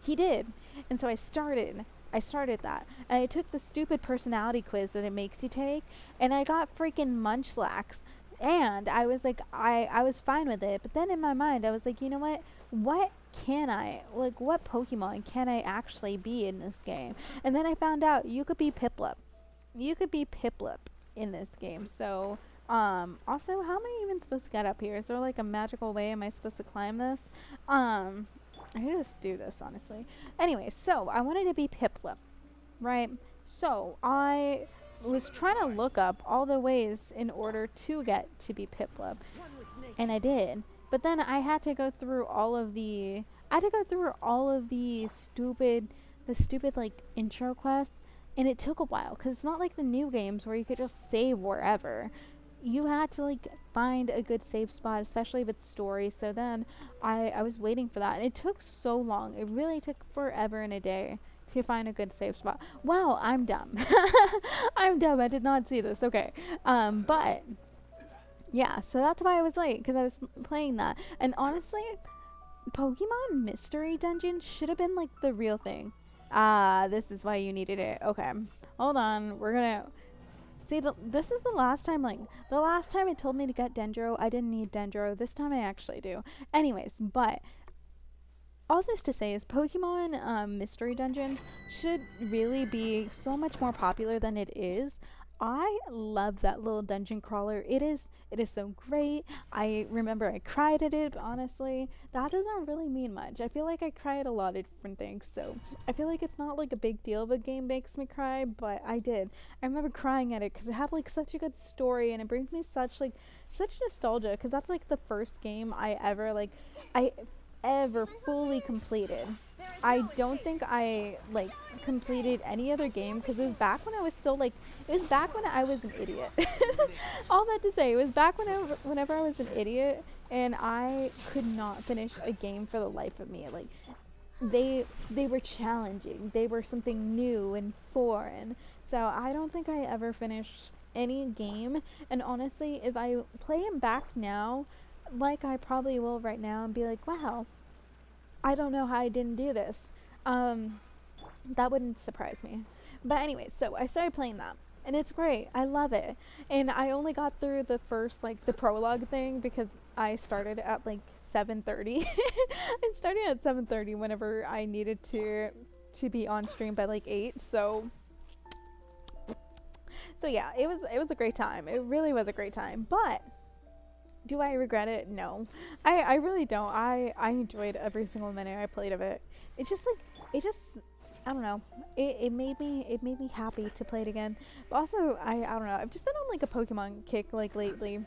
Speaker 1: he did. And so I started that. And I took the stupid personality quiz that it makes you take, and I got freaking Munchlax. And I was like, I was fine with it. But then in my mind, I was like, you know what? What Pokemon can I actually be in this game? And then I found out you could be Piplup. In this game. So, also, how am I even supposed to get up here? Is there like a magical way am I supposed to climb this? I could just do this, honestly. Anyway, so I wanted to be Piplup, right? So I was trying to look up all the ways in order to get to be Piplup, and I did. But then I had to go through all of the stupid like intro quests, and it took a while because it's not like the new games where you could just save wherever. You had to like find a good save spot, especially if it's story. So then I was waiting for that, and it took so long. It really took forever and a day to find a good save spot. Wow, I'm dumb. I'm dumb. I did not see this. Okay. But yeah, so that's why I was late, because I was playing that. And honestly, Pokemon Mystery Dungeon should have been like the real thing. This is why you needed it. Okay. Hold on. We're gonna see, this is the last time it told me to get Dendro, I didn't need Dendro. This time I actually do. Anyways, but all this to say is Pokemon Mystery Dungeon should really be so much more popular than it is. I love that little dungeon crawler. It is so great. I remember I cried at it, but honestly, that doesn't really mean much. I feel like I cry at a lot of different things, so I feel like it's not like a big deal if a game makes me cry, but I did. I remember crying at it because it had like such a good story, and it brings me such nostalgia, because that's like the first game I ever fully completed. I don't think I like completed any other game, because it was back when I was still like, it was back when I was an idiot. All that to say, it was back whenever I was an idiot and I could not finish a game for the life of me. Like, they were challenging. They were something new and foreign. So I don't think I ever finished any game. And honestly, if I play them back now, like I probably will right now, and be like, wow, I don't know how I didn't do this. Um, that wouldn't surprise me. But anyway, so I started playing that. And it's great. I love it. And I only got through the first, like, the prologue thing because I started at, like, 7:30. I started at 7:30 whenever I needed to be on stream by, like, 8. So yeah, it was a great time. It really was a great time. But do I regret it? No. I really don't. I enjoyed every single minute I played of it. It's just like it just I don't know. It made me happy to play it again. But also I don't know. I've just been on like a Pokemon kick like lately.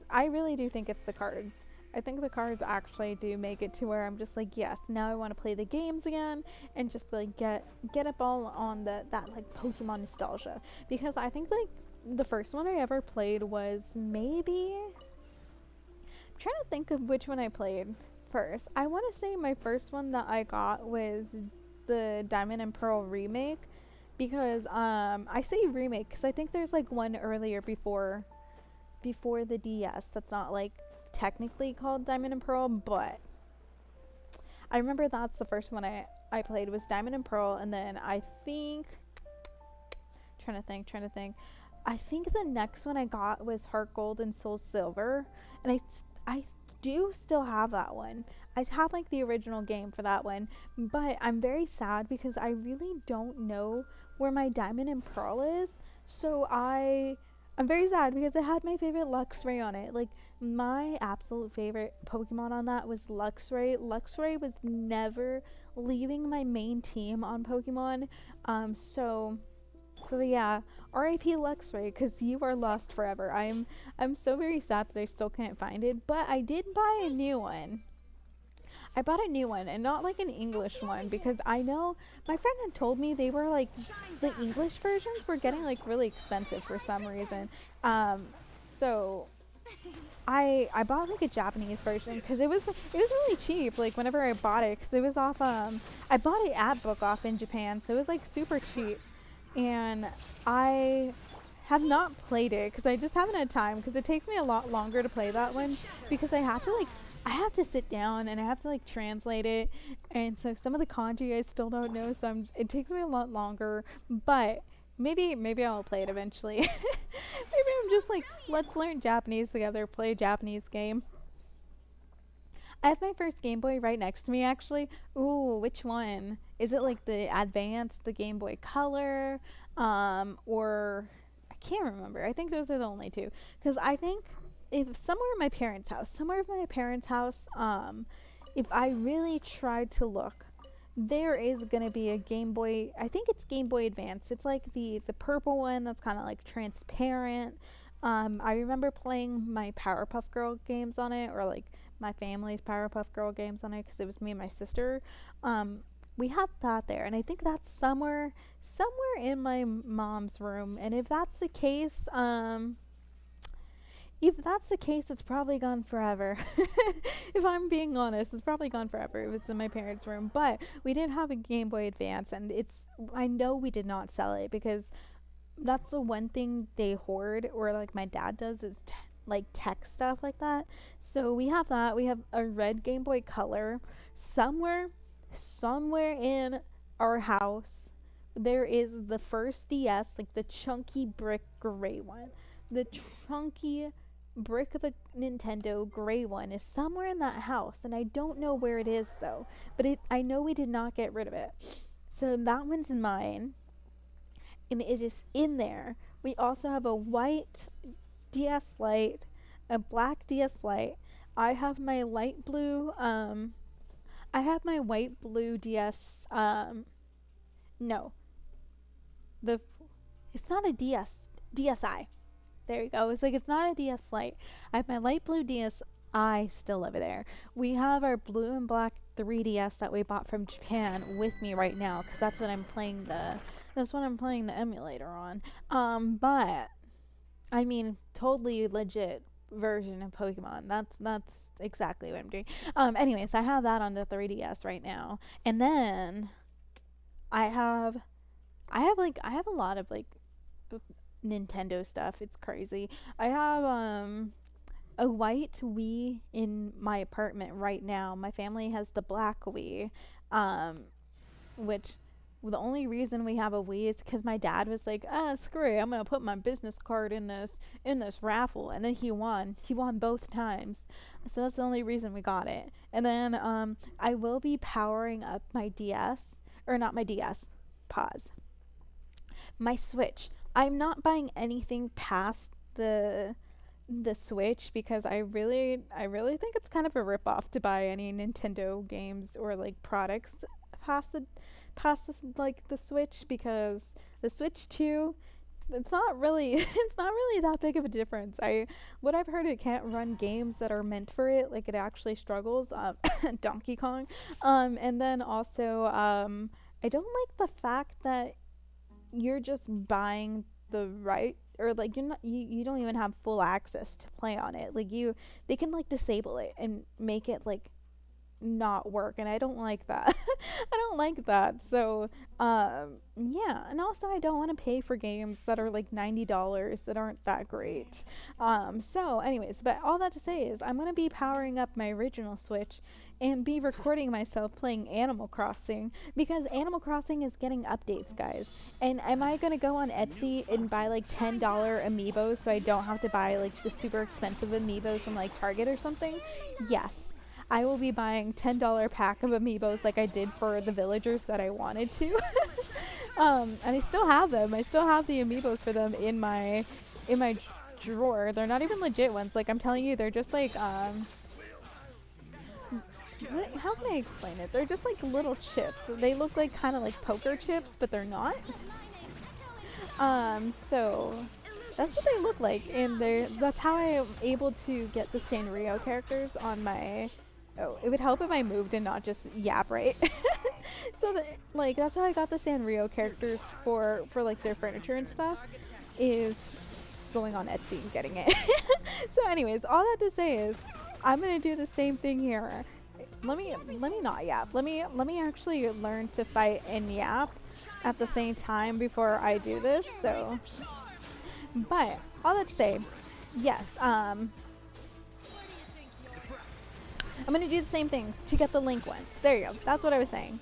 Speaker 1: I really do think it's the cards. I think the cards actually do make it to where I'm just like, yes, now I want to play the games again and just like get up all on that like Pokemon nostalgia. Because I think like the first one I ever played was maybe, I'm trying to think of which one I played first. I want to say my first one that I got was the Diamond and Pearl remake, because I say remake because I think there's like one earlier before the DS that's not like technically called Diamond and Pearl, but I remember that's the first one I played was Diamond and Pearl. And then I think trying to think I think the next one I got was Heart Gold and Soul Silver, and I do still have that one. I have like the original game for that one, but I'm very sad because I really don't know where my Diamond and Pearl is. So I'm very sad because it had my favorite Luxray on it. Like, my absolute favorite Pokemon on that was Luxray. Luxray was never leaving my main team on Pokemon. So yeah, R.I.P. Luxray, because you are lost forever. I'm so very sad that I still can't find it, but I did buy a new one. I bought a new one, and not like an English one, because I know my friend had told me they were like the English versions were getting like really expensive for some reason. So I bought like a Japanese version because it was really cheap. Like whenever I bought it, because it was off. I bought it at Book Off in Japan, so it was like super cheap, and I have not played it because I just haven't had time, because it takes me a lot longer to play that one because I have to sit down and I have to like translate it, and so some of the kanji I still don't know, so it takes me a lot longer. But maybe I'll play it eventually. Maybe I'm just like, let's learn Japanese together, play a Japanese game. I have my first Game Boy right next to me actually. Ooh, which one? Is it like the Advance, the Game Boy Color, or I can't remember. I think those are the only two, because I think if somewhere in my parents' house, if I really tried to look, there is gonna be a Game Boy. I think it's Game Boy Advance. It's like the purple one that's kind of like transparent. I remember playing my Powerpuff Girl games on it, or like my family's Powerpuff Girl games on it, because it was me and my sister. We had that there, and I think that's somewhere in my mom's room. And if that's the case, it's probably gone forever. If I'm being honest, it's probably gone forever if it's in my parents' room. But we did have a Game Boy Advance, and I know we did not sell it, because that's the one thing they hoard, or like my dad does, is like tech stuff like that. So we have that. We have a red Game Boy Color. Somewhere in our house, there is the first DS, like the chunky brick gray one. The chunky brick of a Nintendo gray one is somewhere in that house, and I don't know where it is though, but I know we did not get rid of it. So that one's mine, and it is in there. We also have a white DS Lite, a black DS Lite. I have my light blue, I have my white blue DS, no, it's not a DSi. There you go. It's like, it's not a DS Lite. I have my light blue DSi still over there. We have our blue and black 3DS that we bought from Japan with me right now, because that's what I'm playing the emulator on. But I mean, totally legit version of Pokemon. That's exactly what I'm doing. Anyways, I have that on the 3DS right now. And then I have I have a lot of like Nintendo stuff. It's crazy. I have a white Wii in my apartment right now. My family has the black Wii, um, which the only reason we have a Wii is because my dad was like, screw it, I'm gonna put my business card in this raffle, and then he won. He won both times, so that's the only reason we got it. And then I will be powering up my DS, or not my DS. Pause. My Switch. I'm not buying anything past the Switch because I really think it's kind of a rip off to buy any Nintendo games or like products past the like the Switch, because the Switch 2, it's not really it's not really that big of a difference. What I've heard, it can't run games that are meant for it, like it actually struggles. Donkey Kong. And then also I don't like the fact that you're just buying the right, or like you don't even have full access to play on it. Like they can like disable it and make it like not work, and I don't like that. I don't like that. So yeah, and also I don't want to pay for games that are like $90 that aren't that great. So anyways, but all that to say is I'm going to be powering up my original Switch and be recording myself playing Animal Crossing, because Animal Crossing is getting updates, guys. And am I going to go on Etsy and buy like $10 amiibos so I don't have to buy like the super expensive amiibos from like Target or something? Yes. I will be buying $10 pack of amiibos like I did for the villagers that I wanted to. And I still have them. I still have the amiibos for them in my drawer. They're not even legit ones. Like I'm telling you, they're just like how can I explain it? They're just like little chips. They look like kind of like poker chips, but they're not. So that's what they look like, and that's how I'm able to get the Sanrio characters on my. Oh, it would help if I moved and not just yap, right? So that, like, that's how I got the Sanrio characters for like their furniture and stuff, is going on Etsy and getting it. So anyways, all that to say is I'm gonna do the same thing here. Let me not yap. Let me actually learn to fight and yap at the same time before I do this. So, but all that to say, yes, I'm gonna do the same thing to get the link ones. There you go. That's what I was saying.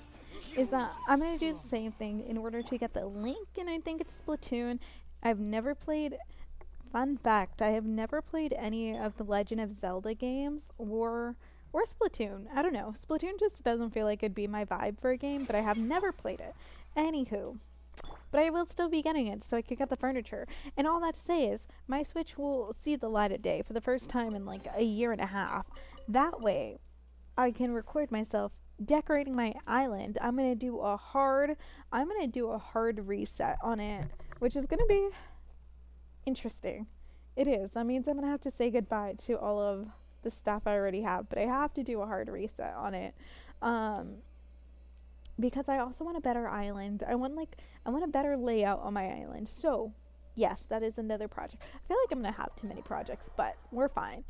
Speaker 1: Is that I'm gonna do the same thing in order to get the link, and I think it's Splatoon. I've never played. Fun fact: I have never played any of the Legend of Zelda games or Splatoon. I don't know. Splatoon just doesn't feel like it'd be my vibe for a game, but I have never played it. Anywho. But I will still be getting it so I could get the furniture. And all that to say is, my Switch will see the light of day for the first time in like a year and a half. That way, I can record myself decorating my island. I'm gonna do a hard reset on it, which is gonna be interesting. It is. That means I'm gonna have to say goodbye to all of the stuff I already have, but I have to do a hard reset on it. Because I also want a better island. I want a better layout on my island. So, yes, that is another project. I feel like I'm gonna have too many projects, but we're fine.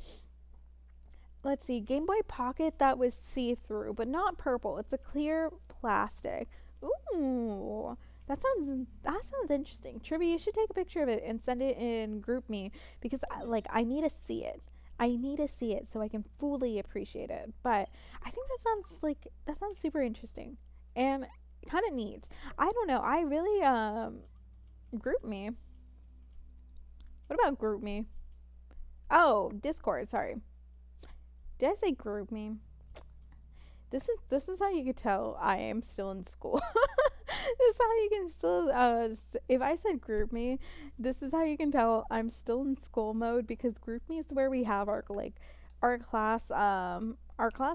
Speaker 1: Let's see, Game Boy Pocket, that was see-through, but not purple. It's a clear plastic. Ooh, that sounds interesting. Trivia, you should take a picture of it and send it in GroupMe, because I need to see it. I need to see it so I can fully appreciate it. But I think that sounds super interesting and kind of neat. I don't know. I really GroupMe. What about GroupMe? Oh, Discord. Sorry. Did I say GroupMe? This is how you could tell I am still in school. This is how you can still if I said GroupMe, this is how you can tell I'm still in school mode, because GroupMe is where we have our class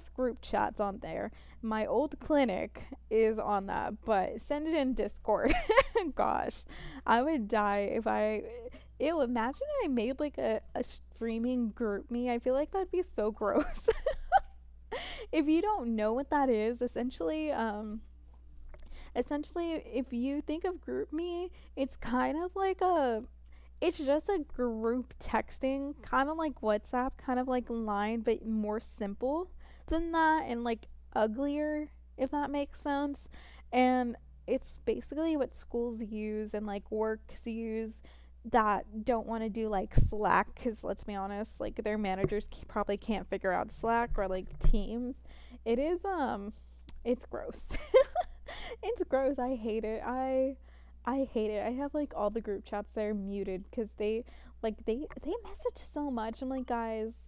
Speaker 1: group chats on there. My old clinic is on that, but send it in Discord. Gosh, I would die if imagine I made like a streaming GroupMe. I feel like that'd be so gross. If you don't know what that is, essentially if you think of GroupMe, it's kind of like it's just a group texting, kind of like WhatsApp, kind of like Line, but more simple than that and like uglier, if that makes sense. And it's basically what schools use and like works use that don't want to do like Slack, because let's be honest, like their managers probably can't figure out Slack or like Teams. It is it's gross. It's gross. I hate it. I hate it. I have like all the group chats there muted because they message so much. I'm like, guys,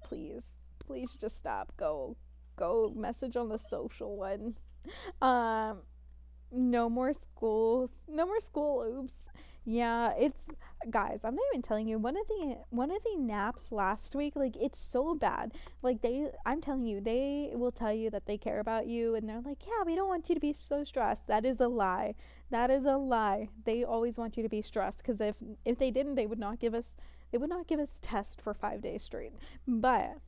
Speaker 1: please just stop. Go message on the social one. Um, no more schools. No more school. Oops. Yeah, it's guys. I'm not even telling you. One of the naps last week, like it's so bad. Like I'm telling you, they will tell you that they care about you, and they're like, yeah, we don't want you to be so stressed. That is a lie. That is a lie. They always want you to be stressed because if they didn't, they would not give us test for 5 days straight. But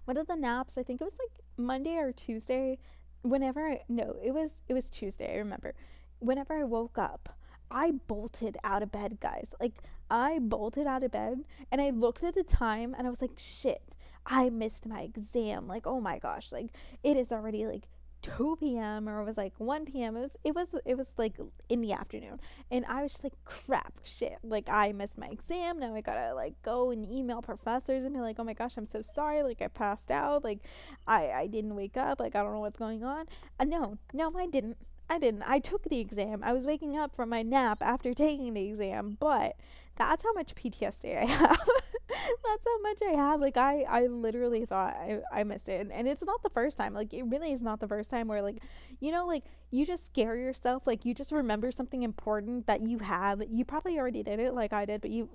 Speaker 1: one of the naps, I think it was like Monday or Tuesday. No, it was Tuesday. I remember. Whenever I woke up, I bolted out of bed, guys. Like I bolted out of bed, and I looked at the time, and I was like, shit. I missed my exam. Like, oh my gosh. Like it is already like 2 p.m. or it was like 1 p.m. It was like in the afternoon, and I was just like, crap, shit, like I missed my exam. Now I gotta like go and email professors and be like, oh my gosh, I'm so sorry, like I passed out, like I didn't wake up, like I don't know what's going on. No, I didn't. I took the exam. I was waking up from my nap after taking the exam, but that's how much PTSD I have. That's how much I have. Like I literally thought I missed it. And it's not the first time. Like it really is not the first time where like, like you just scare yourself. Like you just remember something important that you have. You probably already did it like I did, but you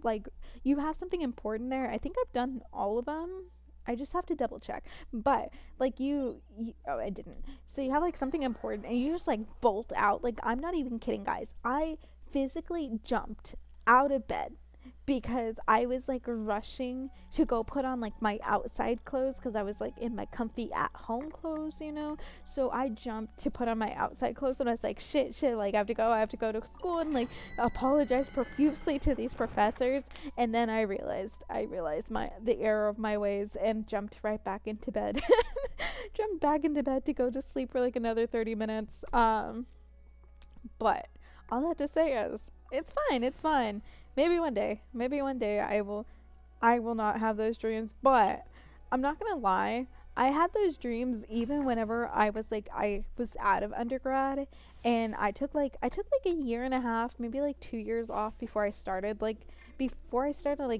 Speaker 1: have something important there. I think I've done all of them. I just have to double check. But like oh, I didn't. So you have like something important and you just like bolt out. Like I'm not even kidding, guys. I physically jumped out of bed because I was like rushing to go put on like my outside clothes because I was like in my comfy at home clothes. So I jumped to put on my outside clothes and I was like, shit, like I have to go to school and like apologize profusely to these professors. And then I realized the error of my ways and jumped right back into bed. Jumped back into bed to go to sleep for like another 30 minutes. But all that to say is it's fine. Maybe one day I will not have those dreams, but I'm not going to lie. I had those dreams even whenever I was out of undergrad, and I took like a year and a half, maybe like 2 years off before I started like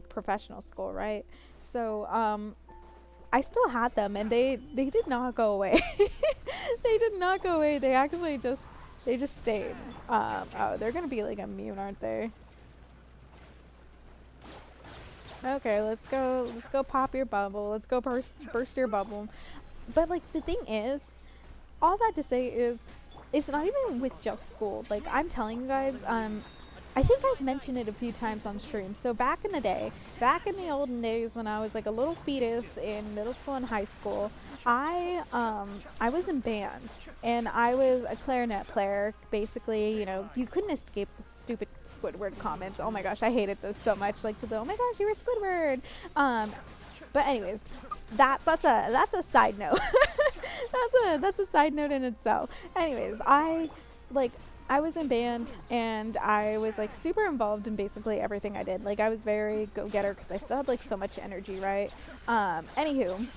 Speaker 1: professional school, right? So I still had them, and they did not go away. They did not go away. They actually just stayed. Oh, they're gonna be like immune, aren't they? Okay, let's go pop your bubble. Let's go burst your bubble. But like the thing is, all that to say is, it's not even with just school. Like I'm telling you guys, I think I've mentioned it a few times on stream. So back in the olden days when I was like a little fetus in middle school and high school, I was in band and I was a clarinet player. Basically, you couldn't escape the stupid Squidward comments. Oh my gosh, I hated those so much. Like oh my gosh, you were Squidward. But anyways, that's a side note. that's a side note in itself. Anyways, I was in band and I was like super involved in basically everything I did. Like I was very go-getter because I still had like so much energy, right? Anywho,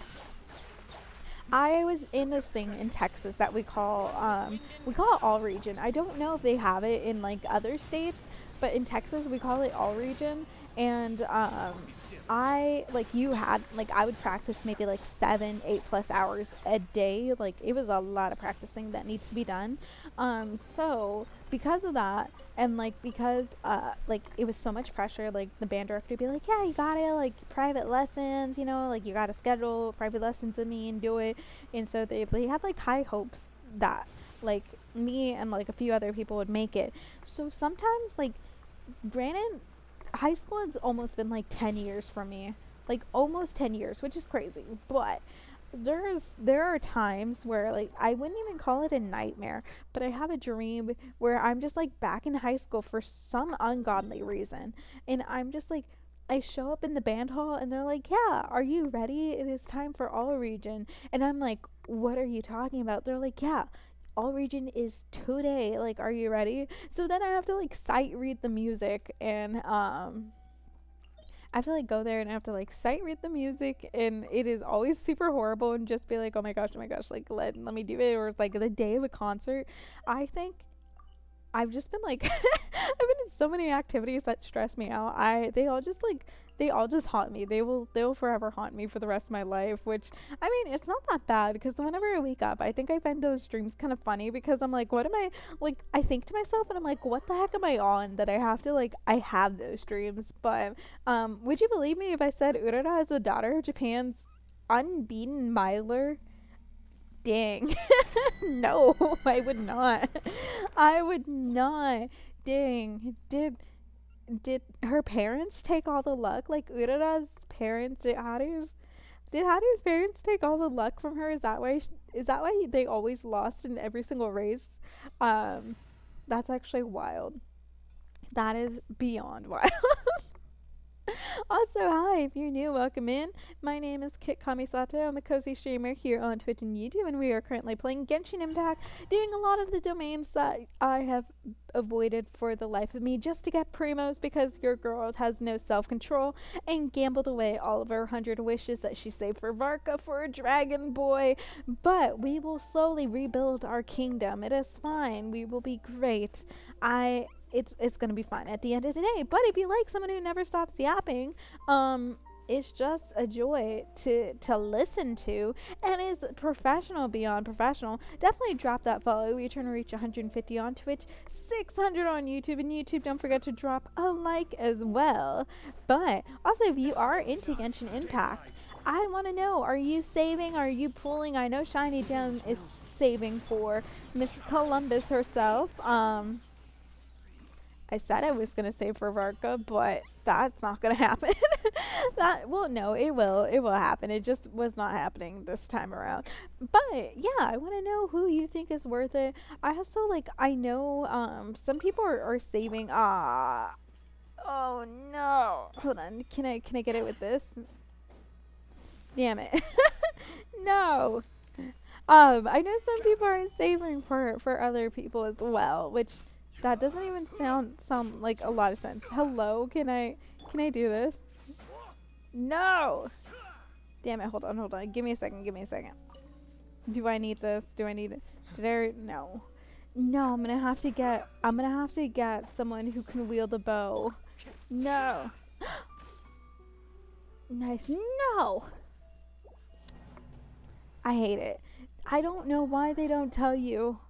Speaker 1: I was in this thing in Texas that we call it all region. I don't know if they have it in like other states, but in Texas we call it all region. And I would practice maybe like 7-8+ hours a day. Like it was a lot of practicing that needs to be done. So because of that, and like because like it was so much pressure, like the band director would be like, yeah, you got it, like private lessons, like you got to schedule private lessons with me and do it. And so they had like high hopes that like me and like a few other people would make it. So sometimes, like, granted, high school has almost been like 10 years for me, like almost 10 years, which is crazy. But there are times where like I wouldn't even call it a nightmare, but I have a dream where I'm just like back in high school for some ungodly reason, and I'm just like I show up in the band hall and they're like, "Yeah, are you ready? It is time for all region." And I'm like, "What are you talking about?" They're like, "Yeah, all region is today. Like, are you ready?" So then I have to like sight read the music, and I have to like go there and I have to like sight read the music, and it is always super horrible and just be like, oh my gosh, like let me do it. Or it's like the day of a concert. I think I've just been like I've been in so many activities that stress me out. They all just haunt me. They will forever haunt me for the rest of my life, which I mean, it's not that bad because whenever I wake up, I think I find those dreams kind of funny because I'm like, what am I like I think to myself and I'm like, what the heck am I on that I have to like I have those dreams. But would you believe me if I said Urara is the daughter of Japan's unbeaten miler? Dang. No, I would not. I would not. Dang. Did her parents take all the luck? Like Urara's parents, did Haru's parents take all the luck from her? Is that why they always lost in every single race? Um that's actually wild. That is beyond wild. Also, hi, if you're new, welcome in. My name is Kit Kamisato. I'm a cozy streamer here on Twitch and YouTube, and we are currently playing Genshin Impact, doing a lot of the domains that I have avoided for the life of me just to get primos because your girl has no self-control and gambled away all of her 100 wishes that she saved for Varka for a dragon boy. But we will slowly rebuild our kingdom. It is fine. We will be great. It's gonna be fun at the end of the day. But if you like someone who never stops yapping, it's just a joy to listen to and is professional beyond professional. Definitely drop that follow. We're trying to reach 150 on Twitch, 600 on YouTube, and YouTube, don't forget to drop a like as well. But also, if you are into Genshin Impact, I want to know, are you saving? Are you pulling? I know Shiny Gem is saving for Miss Columbus herself. I said I was gonna save for Varka, but that's not gonna happen. No, it will. It will happen. It just was not happening this time around. But yeah, I want to know who you think is worth it. I also I know some people are saving. Oh no. Hold on. Can I get it with this? Damn it. No. I know some people are saving for other people as well, which that doesn't even sound like a lot of sense. Hello, can I do this? No. Damn it, hold on. Give me a second. Do I need this? Do I need it? No. No, I'm gonna have to get someone who can wield a bow. No. Nice. No. I hate it. I don't know why they don't tell you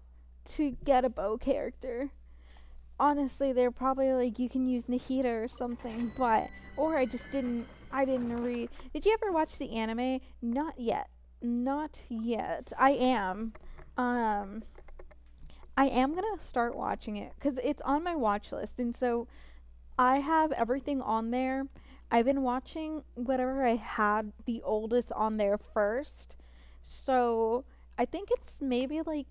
Speaker 1: to get a bow character. Honestly, they're probably like, you can use Nahida or something, or I didn't read. Did you ever watch the anime? Not yet. I am gonna start watching it because it's on my watch list, and so I have everything on there. I've been watching whatever I had the oldest on there first, so I think it's maybe like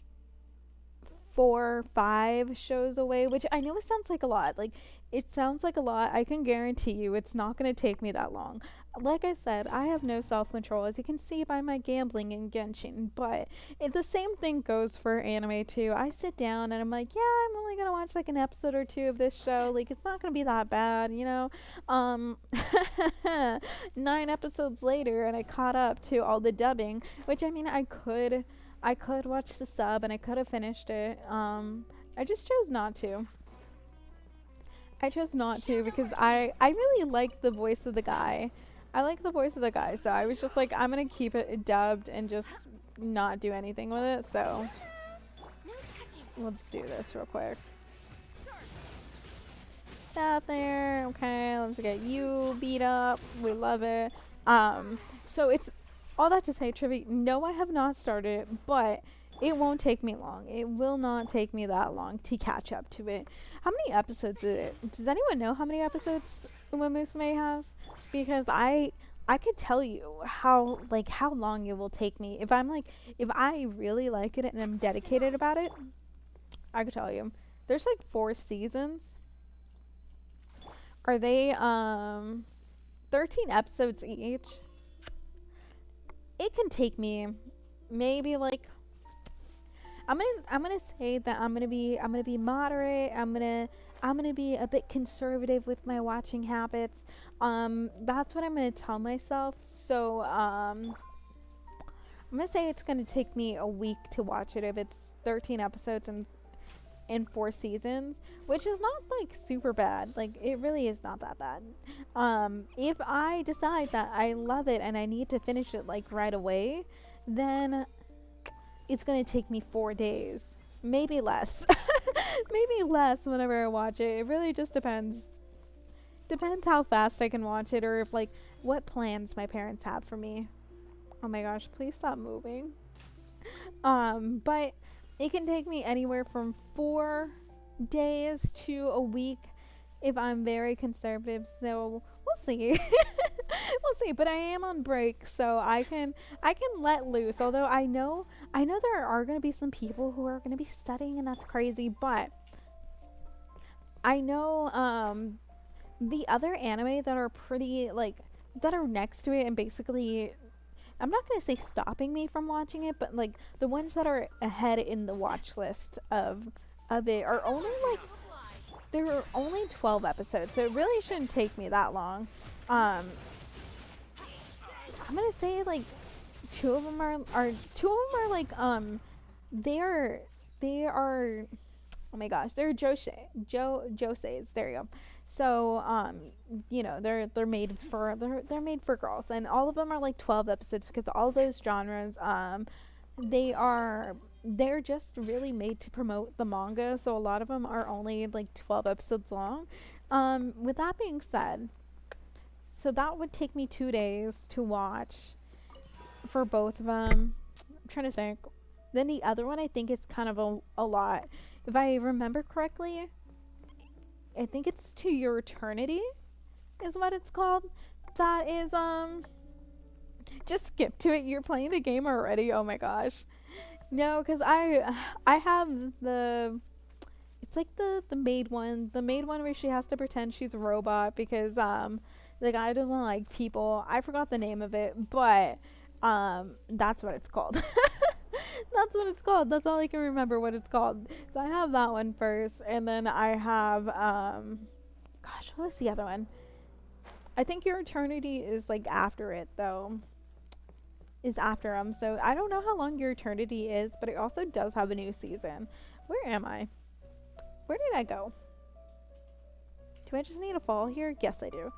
Speaker 1: 4 or 5 shows away, which I know it sounds like a lot. Like, it sounds like a lot. I can guarantee you it's not going to take me that long. Like I said, I have no self-control, as you can see by my gambling in Genshin, but the same thing goes for anime too. I sit down and I'm like, yeah, I'm only going to watch like an episode or 2 of this show. Like, it's not going to be that bad, you know? 9 episodes later and I caught up to all the dubbing, which I mean, I could watch the sub and I could have finished it. I just chose not to. Because I really like the voice of the guy. So I was just like, I'm gonna keep it dubbed and just not do anything with it. So we'll just do this real quick. That there. Okay, let's get you beat up. We love it. So it's all that to say, Trivy, no, I have not started it, but it won't take me long. It will not take me that long to catch up to it. How many episodes is it? Does anyone know how many episodes Uma Musume has? Because I I could tell you how long it will take me if if I really like it and I'm dedicated about it. I could tell you. There's like 4 seasons. Are they 13 episodes each? It can take me maybe like I'm gonna say that I'm gonna be moderate. I'm gonna be a bit conservative with my watching habits. That's what I'm gonna tell myself. So I'm gonna say it's gonna take me a week to watch it if it's 13 episodes and in 4 seasons, which is not like super bad. Like it really is not that bad. If I decide that I love it and I need to finish it like right away, then it's gonna take me 4 days, maybe less, maybe less whenever I watch it. It really just depends. Depends how fast I can watch it, or if like what plans my parents have for me. Oh my gosh, please stop moving. But it can take me anywhere from 4 days to a week if I'm very conservative. So we'll see. We'll see. But I am on break, so I can let loose. Although I know there are going to be some people who are going to be studying, and that's crazy. But I know the other anime that are pretty like that are next to it and basically, I'm not going to say stopping me from watching it, but like the ones that are ahead in the watch list of it are only like, there are only 12 episodes, so it really shouldn't take me that long. I'm going to say like two of them are like they are oh my gosh, they're joseis. There you go. So you know, they're made for girls, and all of them are like 12 episodes because all those genres they're just really made to promote the manga, so a lot of them are only like 12 episodes long. With that being said, so that would take me 2 days to watch for both of them. I'm trying to think. Then the other one I think is kind of a lot. If I remember correctly, I think it's To Your Eternity is what it's called. That is just skip to it. You're playing the game already. Oh my gosh. No, cuz I have it's like the maid one. The maid one where she has to pretend she's a robot because the guy doesn't like people. I forgot the name of it, but that's what it's called. That's what it's called. That's all I can remember what it's called. So I have that one first, and then I have gosh, what was the other one? I think Your Eternity is like after it though. Is after them. So I don't know how long Your Eternity is, but it also does have a new season. Where am I? Where did I go? Do I just need to fall here? Yes, I do.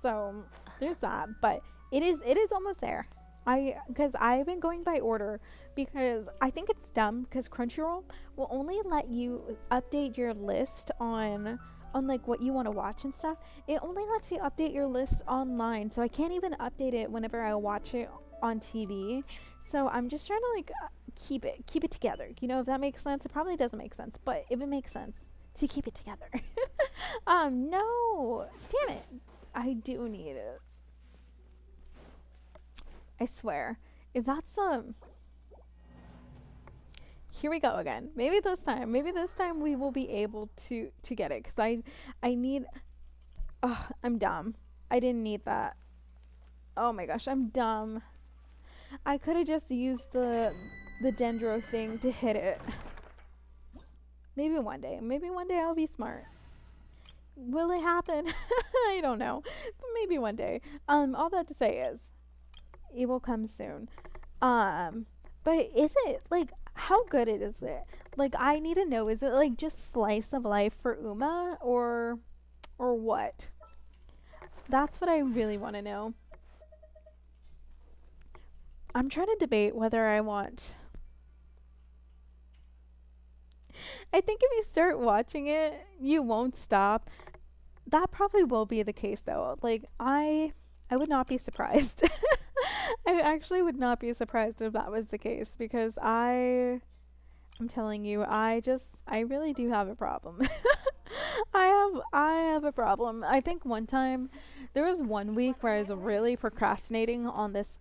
Speaker 1: So there's that, but it is almost there. Because I've been going by order because I think it's dumb because Crunchyroll will only let you update your list on like what you want to watch and stuff. It only lets you update your list online, so I can't even update it whenever I watch it on TV. So I'm just trying to like keep it together. You know, if that makes sense. It probably doesn't make sense, but if it makes sense, to keep it together. No, damn it, I do need it. I swear. If that's here we go again. Maybe this time we will be able to get it, cuz I need I'm dumb. I didn't need that. Oh my gosh, I'm dumb. I could have just used the dendro thing to hit it. Maybe one day I'll be smart. Will it happen? I don't know. But maybe one day. All that to say is it will come soon. But is it like, how good is it? Like, I need to know, is it like just slice of life for Uma or what? That's what I really want to know. I'm trying to debate whether I want. I think if you start watching it, you won't stop. That probably will be the case though. Like I would not be surprised. I actually would not be surprised if that was the case because I'm telling you, I really do have a problem. I have a problem. I think one time, there was one week where I was really procrastinating on this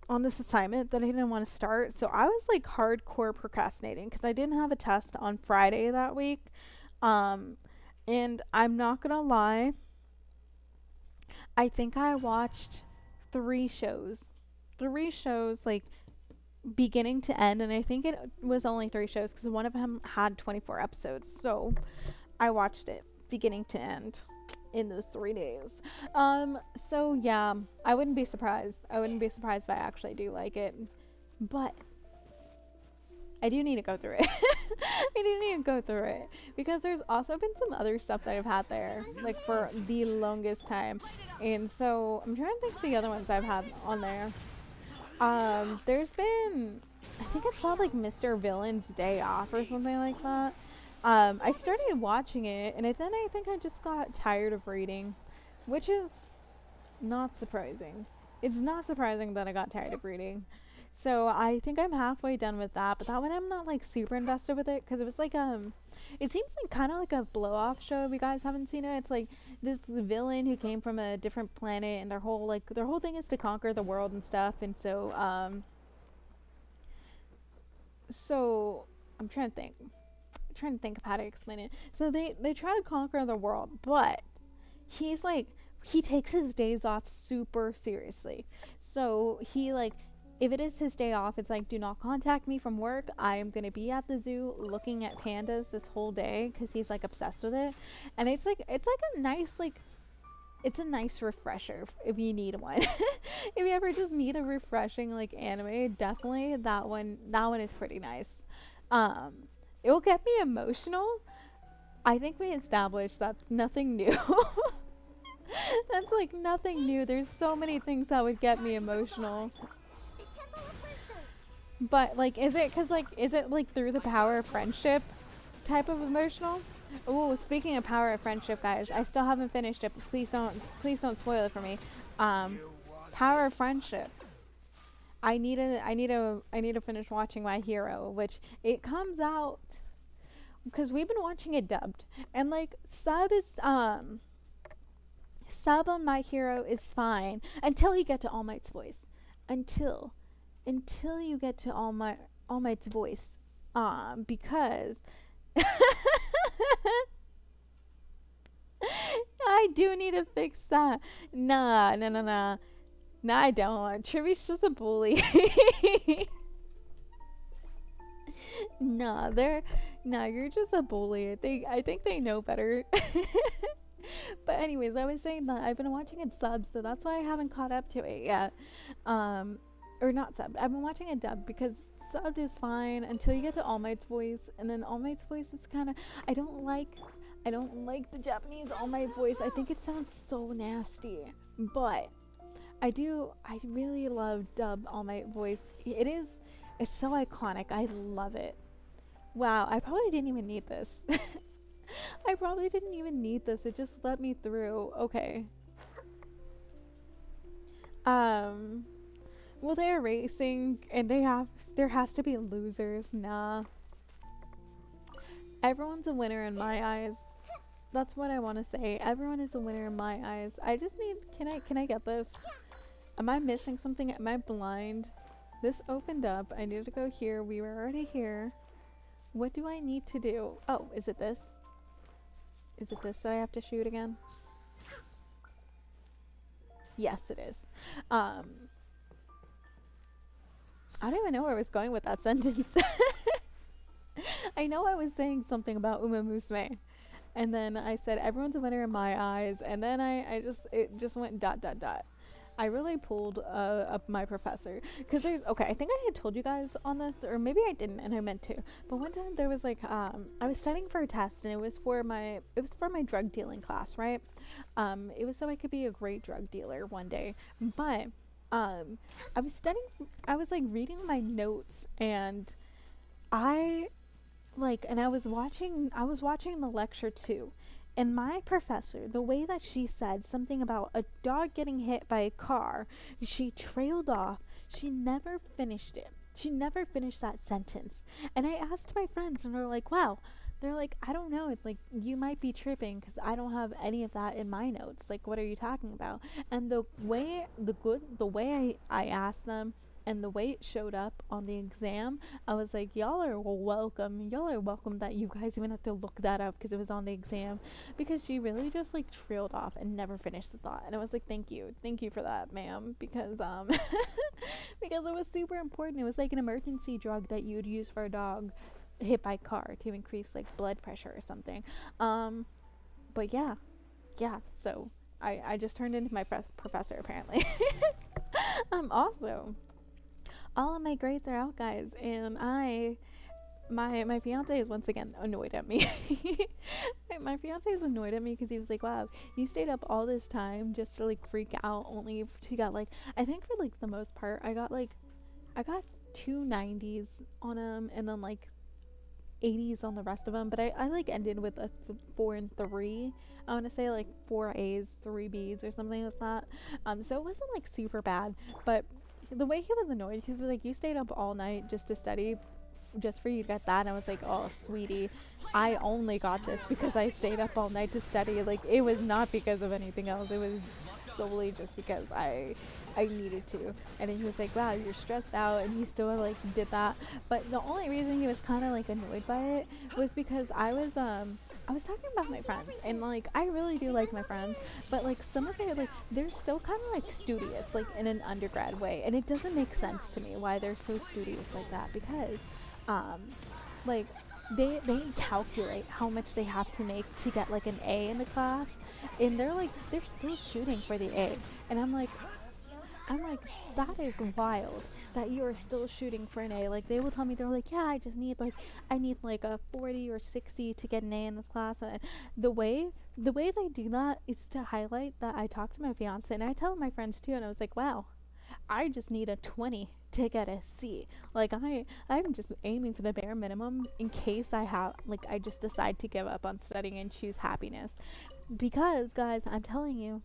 Speaker 1: assignment that I didn't want to start. So I was like hardcore procrastinating because I didn't have a test on Friday that week. Um, and I'm not gonna lie, I think I watched three shows. Three shows, like beginning to end, and I think it was only three shows because one of them had 24 episodes. So I watched it beginning to end in those 3 days. So yeah, I wouldn't be surprised. I wouldn't be surprised if I actually do like it. But I do need to go through it. I do need to go through it. Because there's also been some other stuff that I've had there, like for the longest time. And so I'm trying to think of the other ones I've had on there. There's been, I think it's called like Mr. Villain's Day Off or something like that. I started watching it, and then I think I just got tired of reading, which is not surprising. It's not surprising that I got tired of reading. So I think I'm halfway done with that, but that one I'm not like super invested with it because it was like it seems like kind of like a blow off show. If you guys haven't seen it, it's like this villain who came from a different planet, and their whole thing is to conquer the world and stuff. And so I'm trying to think of how to explain it. So they try to conquer the world, but he's like, he takes his days off super seriously. So he like, if it is his day off, it's like, do not contact me from work. I am going to be at the zoo looking at pandas this whole day because he's like obsessed with it. And it's like a nice, like, it's a nice refresher if you need one. If you ever just need a refreshing like anime, definitely that one is pretty nice. It will get me emotional. I think we established that's nothing new. That's like nothing new. There's so many things that would get me emotional. But like, is it like through the power of friendship type of emotional? Oh, speaking of power of friendship, guys, I still haven't finished it, but please don't spoil it for me. Power of friendship. I need to finish watching My Hero, which it comes out because we've been watching it dubbed, and like sub on My Hero is fine until you get to All Might's voice. Until you get to All Might's voice, because I do need to fix that. Nah, I don't. Trivia's just a bully. You're just a bully. I think they know better. But anyways, I was saying that I've been watching it subbed, so that's why I haven't caught up to it yet. Or not subbed. I've been watching it dubbed because subbed is fine until you get to All Might's voice, and then All Might's voice is kind of, I don't like the Japanese All Might voice. I think it sounds so nasty, but I really love dub All Might voice. It's so iconic. I love it. Wow, I probably didn't even need this. I probably didn't even need this. It just let me through. Okay. Well, they're racing, and there has to be losers. Nah. Everyone's a winner in my eyes. That's what I want to say. Everyone is a winner in my eyes. I just need, can I get this? Am I missing something? Am I blind? This opened up. I need to go here. We were already here. What do I need to do? Oh, is it this? Is it this that I have to shoot again? Yes, it is. I don't even know where I was going with that sentence. I know I was saying something about Uma Musume, and then I said everyone's a winner in my eyes, and then it just went ... I really pulled up my professor because I think I had told you guys on this, or maybe I didn't and I meant to, but one time there was like I was studying for a test, and it was for my drug dealing class, right? It was so I could be a great drug dealer one day, but I was like reading my notes, and I was watching the lecture too. And my professor, the way that she said something about a dog getting hit by a car, she trailed off. She never finished it. She never finished that sentence. And I asked my friends, and they're like, wow, They're like, I don't know. It's like, you might be tripping because I don't have any of that in my notes. Like, what are you talking about? And the way I asked them and the way it showed up on the exam, I was like, y'all are welcome. Y'all are welcome that you guys even have to look that up because it was on the exam. Because she really just like trailed off and never finished the thought. And I was like, thank you for that, ma'am. Because, because it was super important. It was like an emergency drug that you would use for a dog hit by car to increase like blood pressure or something. Um, but yeah. So I just turned into my professor apparently. Also, all of my grades are out, guys, and my fiance is once again annoyed at me. My fiance is annoyed at me because he was like, "Wow, you stayed up all this time just to like freak out, only to got like I think for like the most part I got two 90s on him and then like 80s on the rest of them, but I like ended with a 4 and 3. I want to say like 4 A's, 3 B's or something like that. So it wasn't like super bad, but the way he was annoyed, he was like, "You stayed up all night just to study, just for you to get that." And I was like, "Oh, sweetie, I only got this because I stayed up all night to study. Like, it was not because of anything else. It was solely just because I needed to." And then he was like, "Wow, you're stressed out," and he still like did that. But the only reason he was kind of like annoyed by it was because I was talking about my friends, and like I really do like my friends, but like some of it, like they're still kind of like studious, like in an undergrad way, and it doesn't make sense to me why they're so studious like that, because um like they calculate how much they have to make to get like an A in the class, and they're still shooting for the A, and I'm like, that is wild that you are still shooting for an A. Like, they will tell me, they're like, yeah, I need like a 40 or 60 to get an A in this class. And the way they do that is to highlight that I talked to my fiance, and I tell my friends too, and I was like, wow, I just need a 20 to get a C. Like, I'm just aiming for the bare minimum in case I just decide to give up on studying and choose happiness. Because, guys, I'm telling you,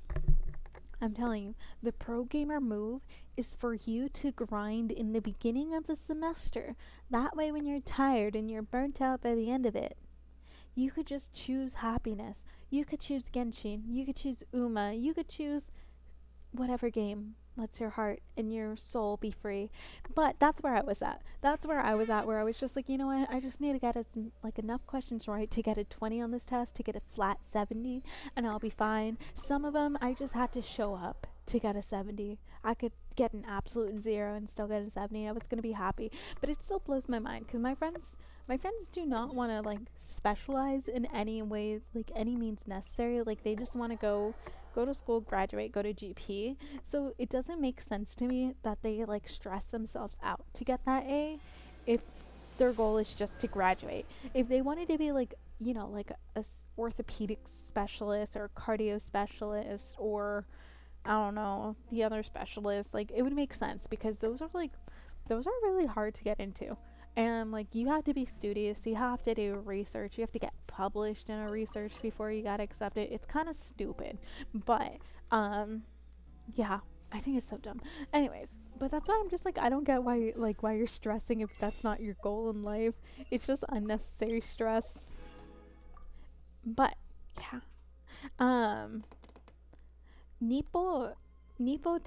Speaker 1: the pro gamer move is for you to grind in the beginning of the semester. That way, when you're tired and you're burnt out by the end of it, you could just choose happiness. You could choose Genshin. You could choose Uma. You could choose whatever game lets your heart and your soul be free. But that's where I was at. That's where I was at, where I was just like, you know what? I just need to get like enough questions right to get a 20 on this test, to get a flat 70, and I'll be fine. Some of them I just had to show up to get a 70. I could get an absolute 0 and still get a 70. I was going to be happy. But it still blows my mind cuz my friends do not want to like specialize in any ways, like any means necessary. Like, they just want to go to school, graduate, go to GP. So it doesn't make sense to me that they like stress themselves out to get that A if their goal is just to graduate. If they wanted to be like, you know, like a orthopedic specialist or cardio specialist, or I don't know, the other specialists, like it would make sense, because those are really hard to get into. And like, you have to be studious, you have to do research, you have to get published in a research before you got accepted. It's kind of stupid, but yeah, I think it's so dumb. Anyways, but that's why I'm just like, I don't get why you're stressing if that's not your goal in life. It's just unnecessary stress. But yeah, um Nippo Nippo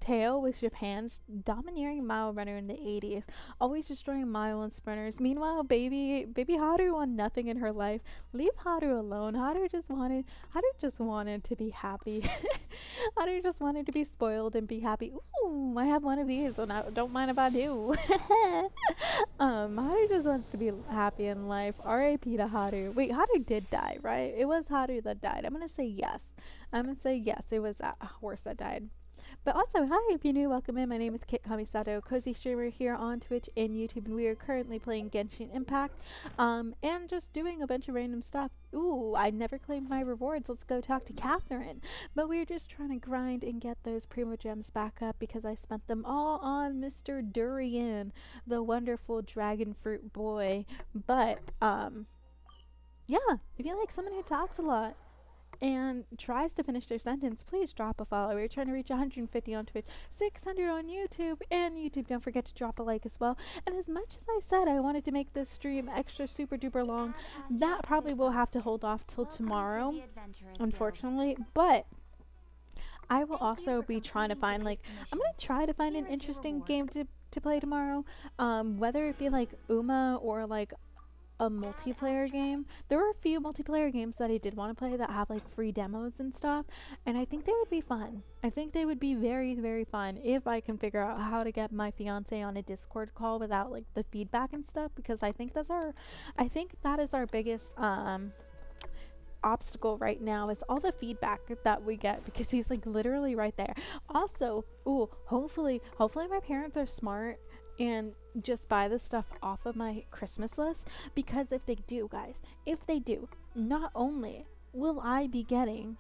Speaker 1: Teo was Japan's domineering mile runner in the 80s, always destroying mile and sprinters. Meanwhile, baby Haru won nothing in her life. Leave Haru alone. Haru just wanted to be happy. Haru just wanted to be spoiled and be happy. Ooh, I have one of these, and I don't mind if I do. Haru just wants to be happy in life. R.I.P. to Haru. Wait, Haru did die, right? It was Haru that died. I'm gonna say yes. It was a horse that died. But also, hi, if you're new, welcome in. My name is Kit Kamisato, cozy streamer here on Twitch and YouTube, and we are currently playing Genshin Impact, and just doing a bunch of random stuff. Ooh, I never claimed my rewards. Let's go talk to Catherine. But we're just trying to grind and get those primo gems back up, because I spent them all on Mr. Durian, the wonderful dragon fruit boy. But, yeah, if you like someone who talks a lot and tries to finish their sentence, please drop a follow. We're trying to reach 150 on Twitch, 600 on YouTube, and YouTube, don't forget to drop a like as well. And as much as I said I wanted to make this stream extra super duper long, that probably will have to hold off till tomorrow, unfortunately. But I will also be trying to find, like, I'm gonna try to find an interesting game to play tomorrow, whether it be like Uma or like a multiplayer game. There were a few multiplayer games that I did want to play that have like free demos and stuff, and I think they would be fun. I think they would be very, very fun if I can figure out how to get my fiance on a Discord call without like the feedback and stuff, because I think that is our biggest obstacle right now, is all the feedback that we get, because he's like literally right there. Also, ooh, hopefully my parents are smart and just buy the stuff off of my Christmas list, because if they do, guys, if they do, not only will I be getting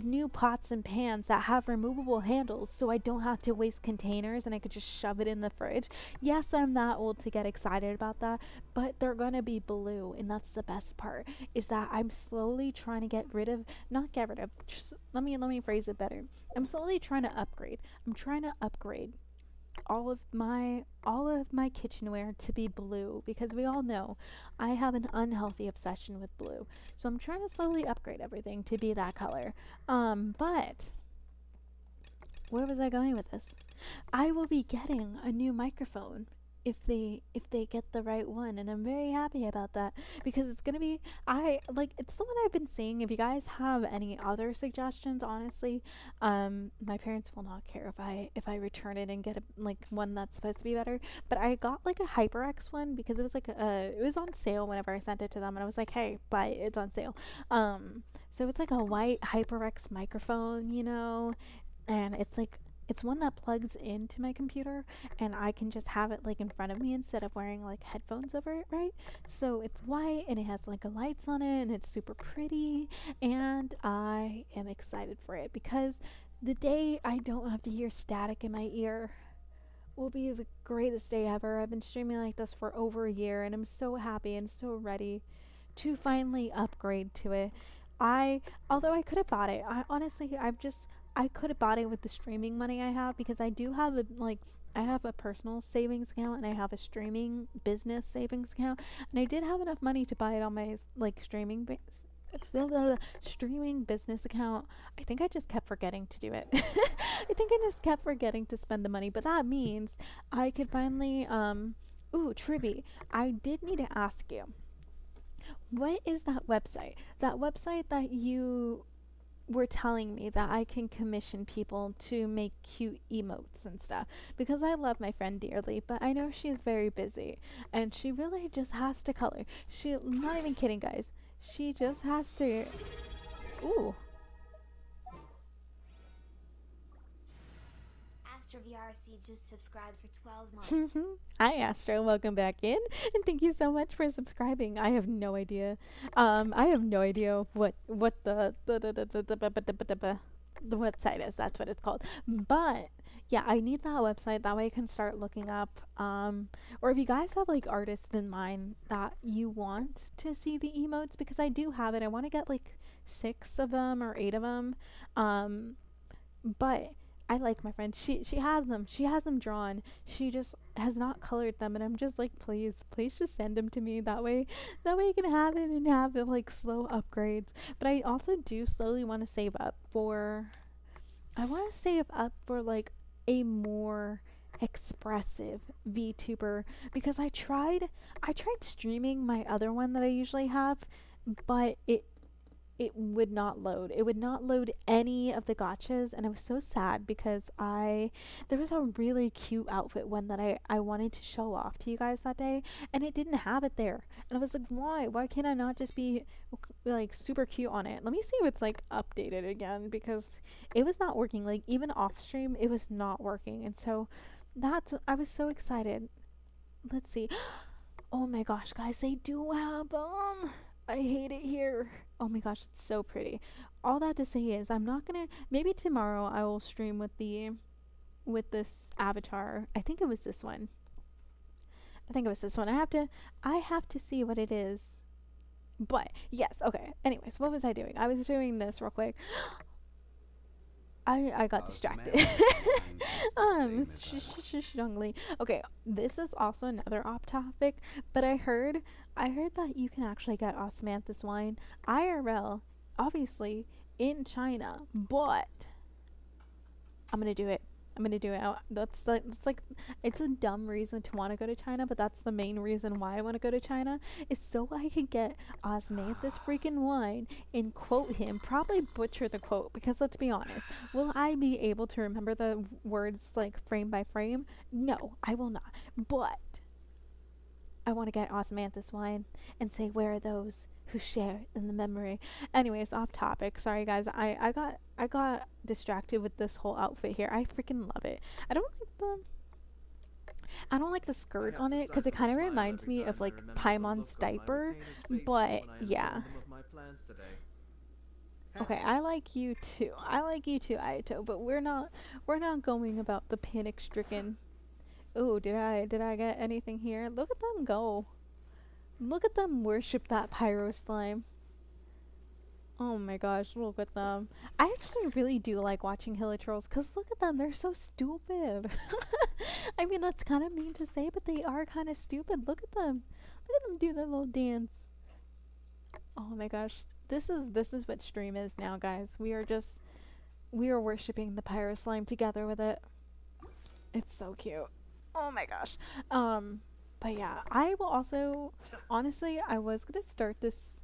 Speaker 1: new pots and pans that have removable handles so I don't have to waste containers and I could just shove it in the fridge. Yes, I'm that old to get excited about that, but they're gonna be blue, and that's the best part, is that I'm slowly trying to let me phrase it better. I'm slowly trying to upgrade. I'm trying to upgrade all of my kitchenware to be blue, because we all know I have an unhealthy obsession with blue. So I'm trying to slowly upgrade everything to be that color. But where was I going with this? I will be getting a new microphone if they get the right one, and I'm very happy about that, because it's gonna be, it's the one I've been seeing. If you guys have any other suggestions, honestly, my parents will not care if I return it and get a one that's supposed to be better. But I got like a HyperX one because it was it was on sale whenever I sent it to them, and I was like, hey, buy it, it's on sale. So it's like a white HyperX microphone, and it's one that plugs into my computer, and I can just have it like in front of me instead of wearing like headphones over it, right? So it's white and it has like lights on it, and it's super pretty, and I am excited for it, because the day I don't have to hear static in my ear will be the greatest day ever. I've been streaming like this for over a year, and I'm so happy and so ready to finally upgrade to it. Although I could have bought it, I could have bought it with the streaming money I have, because I do have I have a personal savings account and I have a streaming business savings account, and I did have enough money to buy it on my streaming business account. I think I just kept forgetting to do it. I think I just kept forgetting to spend the money, but that means I could finally ooh, Trivy, I did need to ask you, what is that website? That website that you were telling me that I can commission people to make cute emotes and stuff, because I love my friend dearly, but I know she is very busy and she really just has to color. Not even kidding, guys. She just has to. Ooh.
Speaker 2: VRC just subscribed for 12 months.
Speaker 1: Hi Astro, welcome back in, and thank you so much for subscribing. I have no idea. I have no idea what the website is. That's what it's called. But yeah, I need that website. That way I can start looking up. Or if you guys have like artists in mind that you want to see the emotes, because I do have it. I want to get like 6 of them or 8 of them. But I like my friend. She has them. She has them drawn. She just has not colored them, and I'm just like, please just send them to me. That way you can have it and have it like slow upgrades. But I also do slowly want to save up for. I want to save up for like a more expressive VTuber, because I tried streaming my other one that I usually have, but it would not load. It would not load any of the gotchas, and I was so sad, because there was a really cute outfit one that I wanted to show off to you guys that day, and it didn't have it there. And I was like, why can't I not just be like super cute on it? Let me see if it's like updated again, because it was not working. Like even off stream it was not working, and so I was so excited. Let's see. Oh my gosh, guys, they do have I hate it here. Oh my gosh, it's so pretty. All that to say is, I'm not gonna. Maybe tomorrow I will stream with this avatar. I think it was this one. I have to see what it is, But yes, okay. Anyways, what was I doing? I was doing this real quick. I got distracted.
Speaker 3: Osmanthus wine tastes the same as
Speaker 1: Shungli. Okay, this is also another off topic, but I heard that you can actually get osmanthus wine IRL, obviously in China, but I'm gonna do it. I'm gonna do it. It's a dumb reason to want to go to China, but that's the main reason why I want to go to China is so I can get osmanthus freaking wine and quote him. Probably butcher the quote because let's be honest, will I be able to remember the words like frame by frame? No, I will not. But I want to get osmanthus wine and say where are those who share in the memory. Anyways, off topic. Sorry guys. I got distracted with this whole outfit here. I freaking love it. I don't like the I don't like the skirt on it because it kind of reminds me of like Paimon's diaper. But yeah. Okay, I like you too. I like you too, Aito. But we're not going about the panic stricken. Ooh, did I get anything here? Look at them go. Look at them worship that pyro slime. Oh my gosh, look at them. I actually really do like watching Hilichurls because look at them, they're so stupid. I mean, that's kind of mean to say, but they are kind of stupid. Look at them. Look at them do their little dance. Oh my gosh. This is what stream is now, guys. We are worshiping the pyro slime together with it. It's so cute. Oh my gosh. But yeah, I will also honestly I was gonna start this,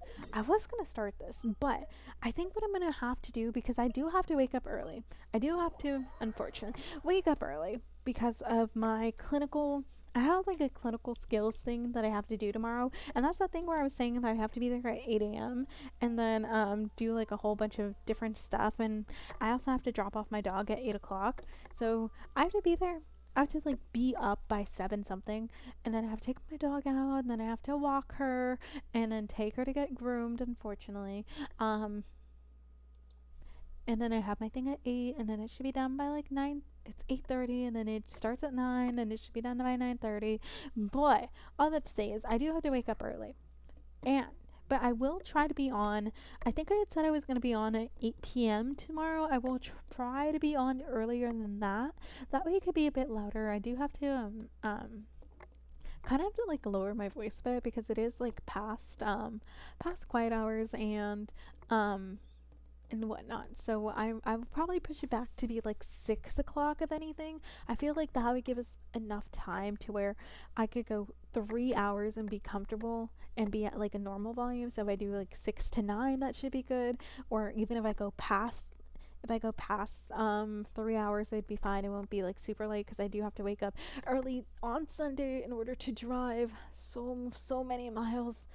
Speaker 1: but I think what I'm gonna have to do because I do have to wake up early. I do have to unfortunately wake up early because of my clinical I have like a clinical skills thing that I have to do tomorrow, and that's the thing where I was saying that I have to be there at 8 a.m. and then do like a whole bunch of different stuff, and I also have to drop off my dog at 8 o'clock. So I have to be there. I have to like be up by 7 something, and then I have to take my dog out, and then I have to walk her, and then take her to get groomed. Unfortunately, um, and then I have my thing at 8, and then it should be done by like 9. It's 8:30, and then it starts at 9, and it should be done by 9:30. But all that to say is, I do have to wake up early, and but I will try to be on. I think I had said I was going to be on at 8 p.m. tomorrow. I will try to be on earlier than that. That way it could be a bit louder. I do have to kind of have to like lower my voice a bit because it is like past quiet hours and whatnot. So I will probably push it back to be like 6 o'clock if anything. I feel like that would give us enough time to where I could go 3 hours and be comfortable and be at like a normal volume. So if I do like 6 to 9, that should be good. Or even if I go past 3 hours, it'd be fine. It won't be like super late because I do have to wake up early on Sunday in order to drive so many miles,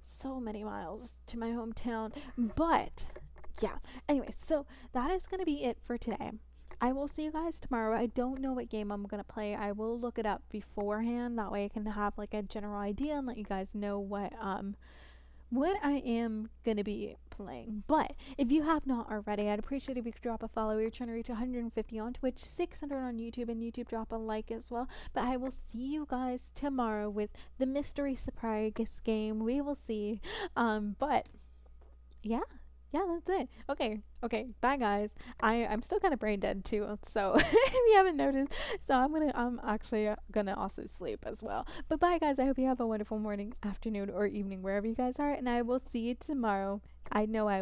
Speaker 1: so many miles to my hometown. But yeah, anyways, so that is gonna be it for today. I will see you guys tomorrow. I don't know what game I'm gonna play. I will look it up beforehand. That way I can have like a general idea and let you guys know what I am gonna be playing. But if you have not already, I'd appreciate if you could drop a follow. We're trying to reach 150 on Twitch, 600 on YouTube, and YouTube drop a like as well. But I will see you guys tomorrow with the mystery surprise game. We will see. But yeah. Yeah, that's it. Okay, bye guys. I'm still kind of brain dead too, so if you haven't noticed, so I'm actually gonna also sleep as well. But bye guys. I hope you have a wonderful morning, afternoon, or evening wherever you guys are, and I will see you tomorrow. I know I